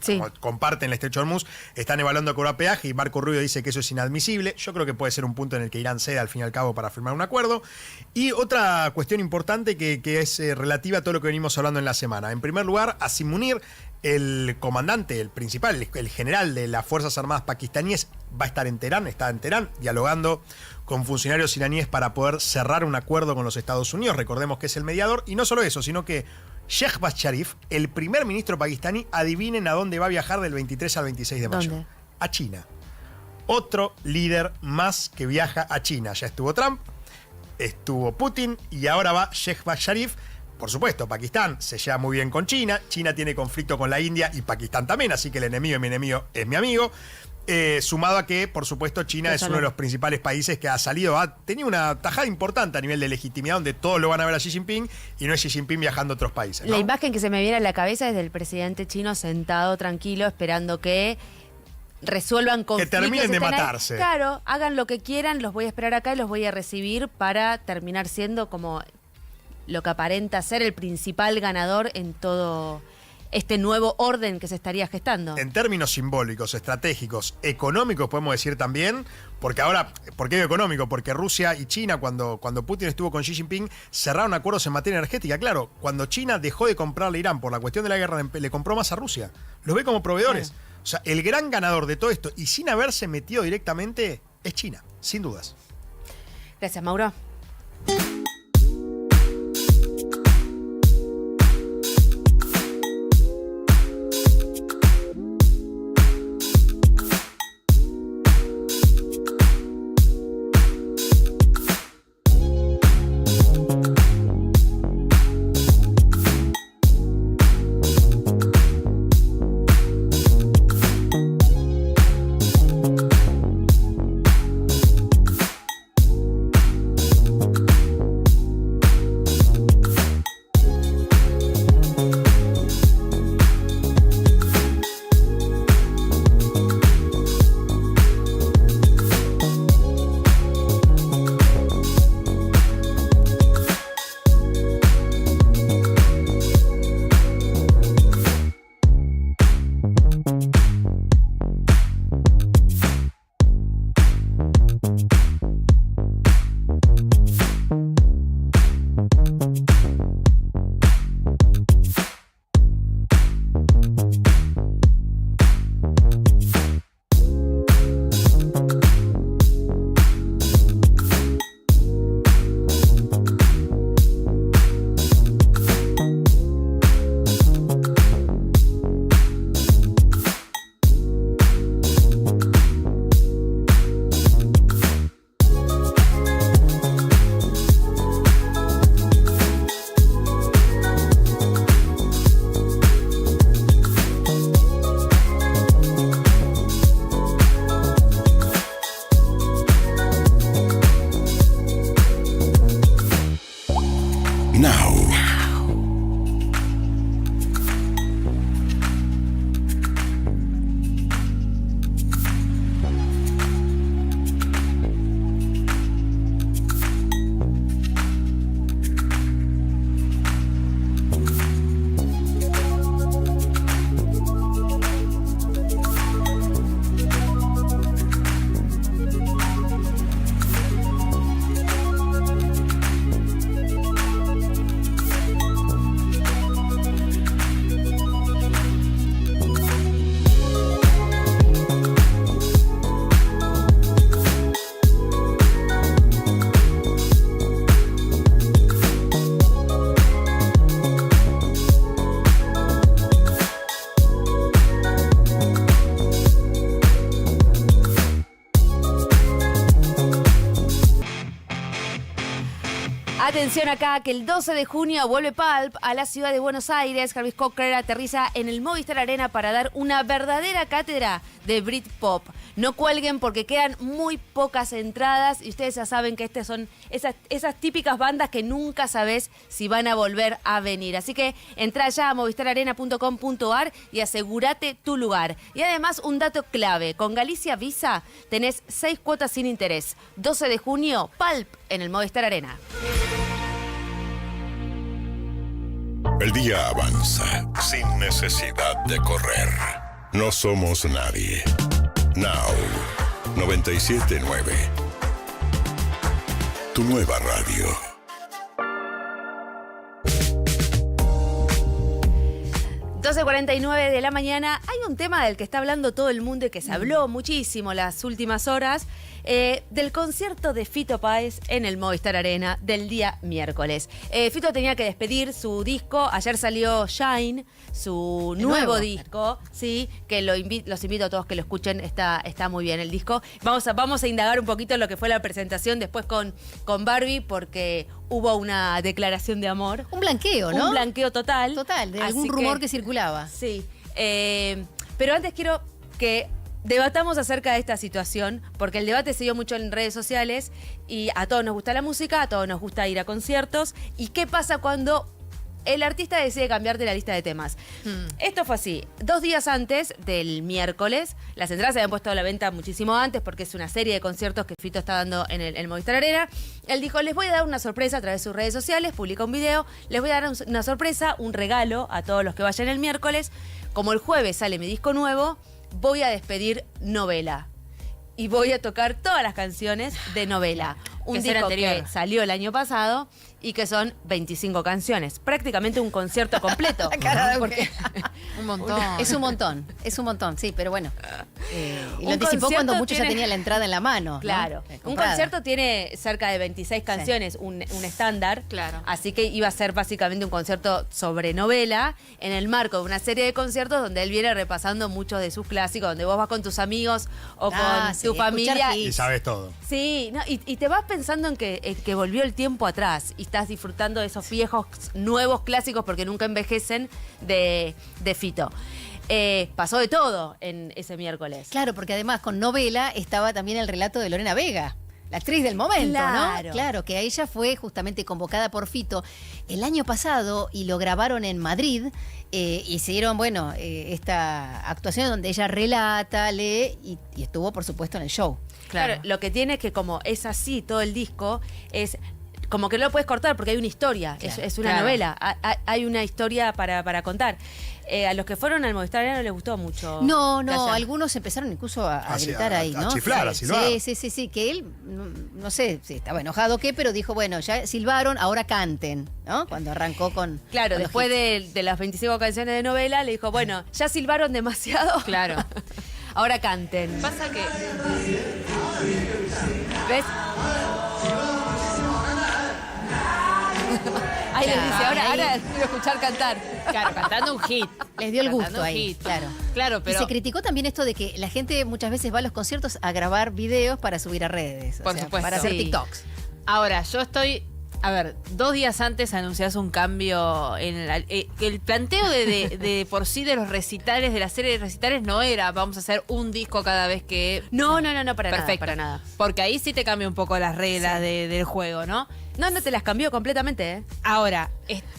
[SPEAKER 3] Como comparten el Estrecho de Hormuz, están evaluando cobrar peaje y Marco Rubio dice que eso es inadmisible. Yo creo que puede ser un punto en el que Irán ceda al fin y al cabo para firmar un acuerdo. Y otra cuestión importante que es relativa a todo lo que venimos hablando en la semana. En primer lugar, Asim Munir, el comandante, el principal, el general de las Fuerzas Armadas pakistaníes, va a estar en Teherán, está en Teherán, dialogando con funcionarios iraníes para poder cerrar un acuerdo con los Estados Unidos. Recordemos que es el mediador. Y no solo eso, sino que Shehbaz Sharif, el primer ministro pakistaní, adivinen a dónde va a viajar del 23 al 26 de mayo.
[SPEAKER 1] ¿Dónde?
[SPEAKER 3] A China. Otro líder más que viaja a China. Ya estuvo Trump, estuvo Putin y ahora va Shehbaz Sharif. Por supuesto, Pakistán se lleva muy bien con China. China tiene conflicto con la India y Pakistán también, así que el enemigo de mi enemigo es mi amigo. Sumado a que, por supuesto, China es uno de los principales países que ha tenido una tajada importante a nivel de legitimidad, donde todos lo van a ver a Xi Jinping y no es Xi Jinping viajando a otros países, ¿no?
[SPEAKER 1] La imagen que se me viene a la cabeza es del presidente chino sentado tranquilo, esperando que resuelvan conflictos.
[SPEAKER 3] Que terminen de
[SPEAKER 1] estén ahí.
[SPEAKER 3] matarse.
[SPEAKER 1] Claro, hagan lo que quieran, los voy a esperar acá y los voy a recibir para terminar siendo como lo que aparenta ser el principal ganador en todo este nuevo orden que se estaría gestando.
[SPEAKER 3] En términos simbólicos, estratégicos, económicos, podemos decir también, porque ahora, ¿por qué digo económico? Porque Rusia y China, cuando Putin estuvo con Xi Jinping, cerraron acuerdos en materia energética. Claro, cuando China dejó de comprarle a Irán por la cuestión de la guerra, le compró más a Rusia. Los ve como proveedores. O sea, el gran ganador de todo esto, y sin haberse metido directamente, es China, sin dudas.
[SPEAKER 1] Gracias, Mauro. Atención acá, que el 12 de junio vuelve Pulp a la ciudad de Buenos Aires. Jarvis Cocker aterriza en el Movistar Arena para dar una verdadera cátedra de Britpop. No cuelguen porque quedan muy pocas entradas y ustedes ya saben que estas son esas típicas bandas que nunca sabés si van a volver a venir. Así que entra ya a movistararena.com.ar y asegúrate tu lugar. Y además un dato clave, con Galicia Visa tenés 6 cuotas sin interés. 12 de junio, Pulp en el Movistar Arena.
[SPEAKER 5] El día avanza sin necesidad de correr. No somos nadie. Now 97.9. Tu nueva radio.
[SPEAKER 1] ...12:49 de la mañana... hay un tema del que está hablando todo el mundo y que se habló muchísimo las últimas horas... del concierto de Fito Páez en el Movistar Arena del día miércoles. Fito tenía que despedir su disco. Ayer salió Shine, su nuevo disco, sí, que los invito a todos que lo escuchen. Está muy bien el disco. Vamos a indagar un poquito en lo que fue la presentación después con Barbie, porque hubo una declaración de amor.
[SPEAKER 4] Un blanqueo, ¿no?
[SPEAKER 1] Un blanqueo total.
[SPEAKER 4] Total, de algún rumor que circulaba.
[SPEAKER 1] Sí. Pero antes quiero que debatamos acerca de esta situación, porque el debate se dio mucho en redes sociales y a todos nos gusta la música, a todos nos gusta ir a conciertos. ¿Y qué pasa cuando el artista decide cambiarte la lista de temas? Esto fue así. 2 días antes del miércoles, las entradas se habían puesto a la venta muchísimo antes porque es una serie de conciertos que Fito está dando en el Movistar Arena. Él dijo, les voy a dar una sorpresa a través de sus redes sociales, publica un video, les voy a dar una sorpresa, un regalo a todos los que vayan el miércoles. Como el jueves sale mi disco nuevo, voy a despedir Novela. Y voy a tocar todas las canciones de Novela. Un disco que salió el año pasado y que son 25 canciones. Prácticamente un concierto completo.
[SPEAKER 4] Porque
[SPEAKER 2] un montón.
[SPEAKER 4] Es un montón, sí, pero bueno. Y lo anticipó cuando muchos ya tenían la entrada en la mano.
[SPEAKER 1] Claro. ¿No? Un concierto tiene cerca de 26 canciones, sí. un estándar.
[SPEAKER 2] Claro.
[SPEAKER 1] Así que iba a ser básicamente un concierto sobre Novela en el marco de una serie de conciertos donde él viene repasando muchos de sus clásicos, donde vos vas con tus amigos o con tu familia.
[SPEAKER 3] Y sabes todo.
[SPEAKER 1] Sí, no, y te vas pensando en que volvió el tiempo atrás y estás disfrutando de esos viejos, nuevos clásicos porque nunca envejecen de Fito. Pasó de todo en ese miércoles.
[SPEAKER 4] Claro, porque además con Novela estaba también el relato de Lorena Vega, la actriz del momento,
[SPEAKER 1] claro.
[SPEAKER 4] ¿no? Claro, que a ella fue justamente convocada por Fito el año pasado y lo grabaron en Madrid y se dieron, esta actuación donde ella relata, lee y estuvo, por supuesto, en el show.
[SPEAKER 1] Claro, lo que tiene es que como es así todo el disco, es como que no lo puedes cortar porque hay una historia, claro, es una novela, hay una historia para contar. A los que fueron al Movistar Arena no les gustó mucho.
[SPEAKER 4] No, algunos empezaron incluso a gritar ahí, ¿no?
[SPEAKER 3] A chiflar, a silbar.
[SPEAKER 4] Sí, que él, no sé si estaba enojado o qué, pero dijo, bueno, ya silbaron, ahora canten, ¿no? Cuando arrancó con...
[SPEAKER 1] Claro,
[SPEAKER 4] con
[SPEAKER 1] después de las 25 canciones de Novela, le dijo, bueno, ya silbaron demasiado.
[SPEAKER 2] Claro.
[SPEAKER 1] Ahora canten.
[SPEAKER 2] Pasa que...
[SPEAKER 1] ¿Ves? Ahí les dice, ahora quiero escuchar cantar.
[SPEAKER 2] Claro, cantando un hit.
[SPEAKER 4] Les dio el gusto ahí, claro.
[SPEAKER 2] Claro, pero...
[SPEAKER 4] Y se criticó también esto de que la gente muchas veces va a los conciertos a grabar videos para subir a redes.
[SPEAKER 2] Por supuesto.
[SPEAKER 4] Para hacer TikToks.
[SPEAKER 2] Ahora, yo estoy... A ver, 2 días antes anunciás un cambio en el planteo de por sí de los recitales, de la serie de recitales, no era vamos a hacer un disco cada vez que...
[SPEAKER 1] No, para
[SPEAKER 2] Perfecto.
[SPEAKER 1] Para nada.
[SPEAKER 2] Porque ahí sí te cambia un poco las reglas del juego, ¿no?
[SPEAKER 1] No te las cambió completamente, ¿eh?
[SPEAKER 2] Ahora,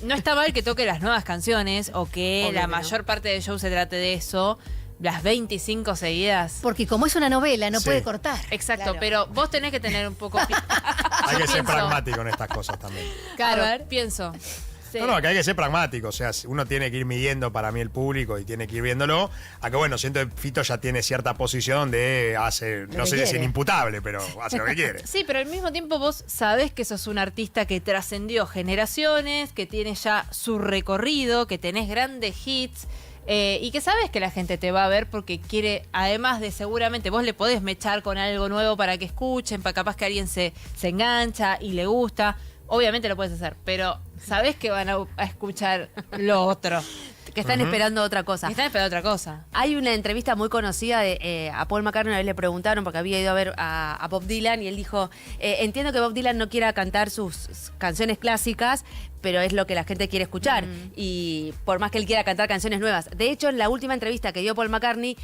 [SPEAKER 2] no está mal que toque las nuevas canciones o que
[SPEAKER 1] Obvio
[SPEAKER 2] la
[SPEAKER 1] que
[SPEAKER 2] mayor parte del show se trate de eso. Las 25 seguidas.
[SPEAKER 4] Porque como es una novela, no puede cortar.
[SPEAKER 2] Exacto,
[SPEAKER 4] claro.
[SPEAKER 2] pero vos tenés que tener un poco...
[SPEAKER 3] Hay que ser pragmático en estas cosas también.
[SPEAKER 2] Claro, pienso. Sí.
[SPEAKER 3] No, que hay que ser pragmático. O sea, uno tiene que ir midiendo para mí el público y tiene que ir viéndolo. A que bueno, siento que Fito ya tiene cierta posición donde hace, no sé si es inimputable, pero hace lo que quiere.
[SPEAKER 2] Sí, pero al mismo tiempo vos sabés que sos un artista que trascendió generaciones, que tiene ya su recorrido, que tenés grandes hits. Y que sabes que la gente te va a ver porque quiere, además de seguramente vos le podés mechar con algo nuevo para que escuchen, para capaz que alguien se engancha y le gusta. Obviamente lo puedes hacer, pero sabés que van a escuchar lo otro.
[SPEAKER 1] Que están esperando otra cosa.
[SPEAKER 2] Están esperando otra cosa.
[SPEAKER 1] Hay una entrevista muy conocida a Paul McCartney, una vez le preguntaron, porque había ido a ver a Bob Dylan, y él dijo, entiendo que Bob Dylan no quiera cantar sus canciones clásicas, pero es lo que la gente quiere escuchar. Y por más que él quiera cantar canciones nuevas. De hecho, en la última entrevista que dio Paul McCartney,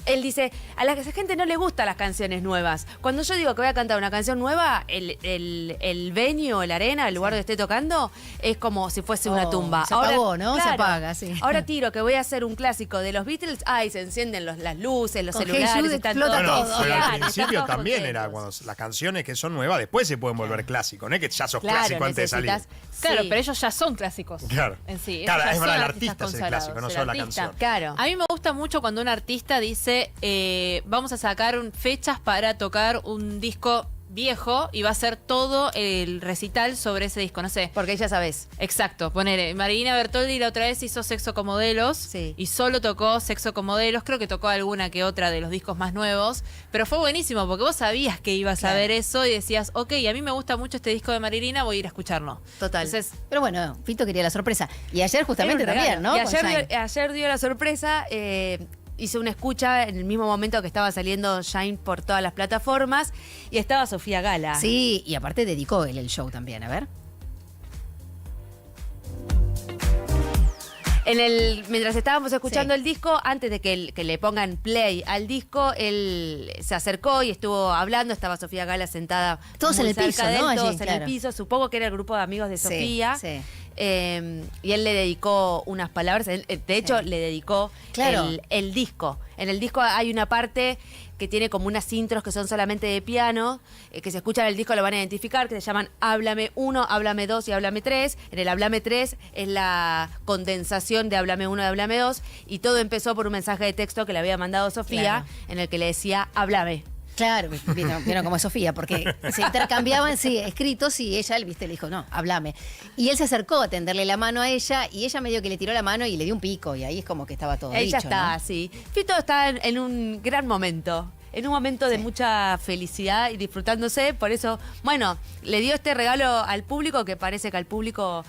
[SPEAKER 1] él dice, a la gente no le gustan las canciones nuevas. Cuando yo digo que voy a cantar una canción nueva, el venue, el arena, el lugar donde esté tocando, es como si fuese una tumba.
[SPEAKER 4] Se apagó, ¿no? Se apaga, sí.
[SPEAKER 1] Ahora tiro que voy a hacer un clásico de los Beatles, se encienden las luces, los
[SPEAKER 4] Con
[SPEAKER 1] celulares,
[SPEAKER 4] Hey Jude
[SPEAKER 1] están
[SPEAKER 4] explota
[SPEAKER 1] todos.
[SPEAKER 4] todo.
[SPEAKER 3] Pero
[SPEAKER 1] Claro,
[SPEAKER 3] al
[SPEAKER 1] están
[SPEAKER 3] principio
[SPEAKER 1] todos
[SPEAKER 3] también
[SPEAKER 1] contentos.
[SPEAKER 3] era cuando las canciones que son nuevas después se pueden volver clásicos, no es que ya sos clásico antes de salir.
[SPEAKER 2] Claro,
[SPEAKER 1] Sí.
[SPEAKER 2] pero ellos ya son clásicos.
[SPEAKER 3] Claro.
[SPEAKER 2] En sí.
[SPEAKER 3] Claro,
[SPEAKER 2] Ellos ya
[SPEAKER 3] es verdad,
[SPEAKER 2] son
[SPEAKER 3] el
[SPEAKER 2] artistas
[SPEAKER 3] artista es el
[SPEAKER 2] consagrados,
[SPEAKER 3] clásico, no
[SPEAKER 2] el
[SPEAKER 3] solo la
[SPEAKER 2] artista.
[SPEAKER 3] canción.
[SPEAKER 1] Claro.
[SPEAKER 2] A mí me gusta mucho cuando un artista dice, vamos a sacar fechas para tocar un disco viejo y va a ser todo el recital sobre ese disco, no sé.
[SPEAKER 1] Porque ya sabes.
[SPEAKER 2] Exacto, ponele, Marilina Bertoldi la otra vez hizo Sexo con Modelos y solo tocó Sexo con Modelos, creo que tocó alguna que otra de los discos más nuevos, pero fue buenísimo porque vos sabías que ibas a ver eso y decías, ok, a mí me gusta mucho este disco de Marilina, voy a ir a escucharlo.
[SPEAKER 1] Total.
[SPEAKER 2] Entonces,
[SPEAKER 4] Pero bueno, Fito quería la sorpresa. Y ayer justamente
[SPEAKER 1] Era un
[SPEAKER 4] también,
[SPEAKER 1] regalo.
[SPEAKER 4] ¿no?
[SPEAKER 1] Y
[SPEAKER 4] Con Shine.
[SPEAKER 1] ayer dio la sorpresa, hice una escucha en el mismo momento que estaba saliendo Shine por todas las plataformas y estaba Sofía Gala.
[SPEAKER 4] Sí, y aparte dedicó él el show también, a ver.
[SPEAKER 1] Mientras estábamos escuchando el disco, antes de que le pongan play al disco, él se acercó y estuvo hablando. Estaba Sofía Gala sentada
[SPEAKER 4] Todos
[SPEAKER 1] muy
[SPEAKER 4] en el piso,
[SPEAKER 1] cerca de él,
[SPEAKER 4] ¿no? Allí,
[SPEAKER 1] todos en
[SPEAKER 4] claro.
[SPEAKER 1] el piso. Supongo que era el grupo de amigos de
[SPEAKER 4] Sí,
[SPEAKER 1] Sofía.
[SPEAKER 4] sí.
[SPEAKER 1] Y él le dedicó unas palabras. De hecho, le dedicó
[SPEAKER 4] Claro.
[SPEAKER 1] el disco. En el disco hay una parte que tiene como unas intros que son solamente de piano, que se escuchan en el disco lo van a identificar, que se llaman Háblame 1, Háblame 2 y Háblame 3. En el Háblame 3 es la condensación de Háblame 1 y Háblame 2, y todo empezó por un mensaje de texto que le había mandado Sofía, en el que le decía, háblame.
[SPEAKER 4] Claro, vieron como es Sofía, porque se intercambiaban, escritos, y ella, viste, le dijo, no, háblame. Y él se acercó a tenderle la mano a ella, y ella medio que le tiró la mano y le dio un pico, y ahí es como que estaba todo
[SPEAKER 1] Ella
[SPEAKER 4] dicho,
[SPEAKER 1] está,
[SPEAKER 4] ¿no?
[SPEAKER 1] sí. Fito está en un gran momento. En un momento de mucha felicidad y disfrutándose. Por eso, bueno, le dio este regalo al público que parece que al público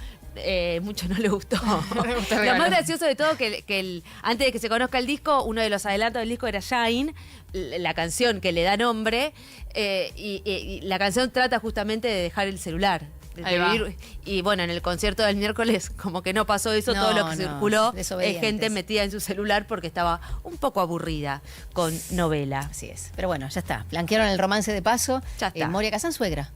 [SPEAKER 1] mucho no le gustó. Lo más gracioso de todo que antes de que se conozca el disco, uno de los adelantos del disco era Shine, la canción que le da nombre, y la canción trata justamente de dejar el celular.
[SPEAKER 2] Ahí va.
[SPEAKER 1] Y bueno, en el concierto del miércoles como que no pasó eso,
[SPEAKER 4] No,
[SPEAKER 1] todo lo que
[SPEAKER 4] no,
[SPEAKER 1] circuló es
[SPEAKER 4] desobedientes.
[SPEAKER 1] gente metida en su celular porque estaba un poco aburrida con novela.
[SPEAKER 4] Así es. Pero bueno, ya está. Blanquearon el romance de paso.
[SPEAKER 1] Ya está.
[SPEAKER 4] Moria Kazan, suegra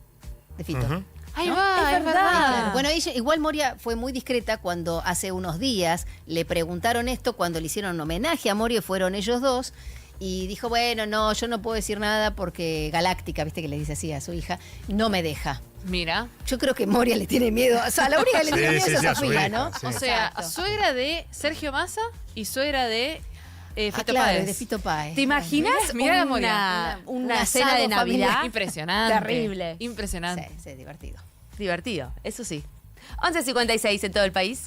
[SPEAKER 4] de Fito.
[SPEAKER 2] ahí
[SPEAKER 4] ¿No?
[SPEAKER 2] va, es verdad.
[SPEAKER 4] Claro. Bueno, igual Moria fue muy discreta cuando hace unos días le preguntaron esto, cuando le hicieron un homenaje a Moria, fueron ellos dos, y dijo, bueno, no, yo no puedo decir nada porque Galáctica, viste que le dice así a su hija, no me deja.
[SPEAKER 2] Mira.
[SPEAKER 4] Yo creo que Moria le tiene miedo, o sea, la única que le tiene miedo es a
[SPEAKER 3] a su
[SPEAKER 4] Sofía,
[SPEAKER 3] hija,
[SPEAKER 4] ¿no?
[SPEAKER 3] sí.
[SPEAKER 2] O sea,
[SPEAKER 4] Exacto.
[SPEAKER 2] suegra de Sergio Massa y suegra de Fito
[SPEAKER 4] claro,
[SPEAKER 2] Páez.
[SPEAKER 4] de Fito Páez.
[SPEAKER 1] ¿Te imaginas
[SPEAKER 2] Mirá la Moria.
[SPEAKER 1] una
[SPEAKER 4] un
[SPEAKER 1] cena de
[SPEAKER 4] asado familiar?
[SPEAKER 1] Navidad?
[SPEAKER 2] Impresionante.
[SPEAKER 1] Terrible.
[SPEAKER 2] Impresionante.
[SPEAKER 4] Sí, divertido.
[SPEAKER 1] Divertido, eso sí. 11:56 en todo el país.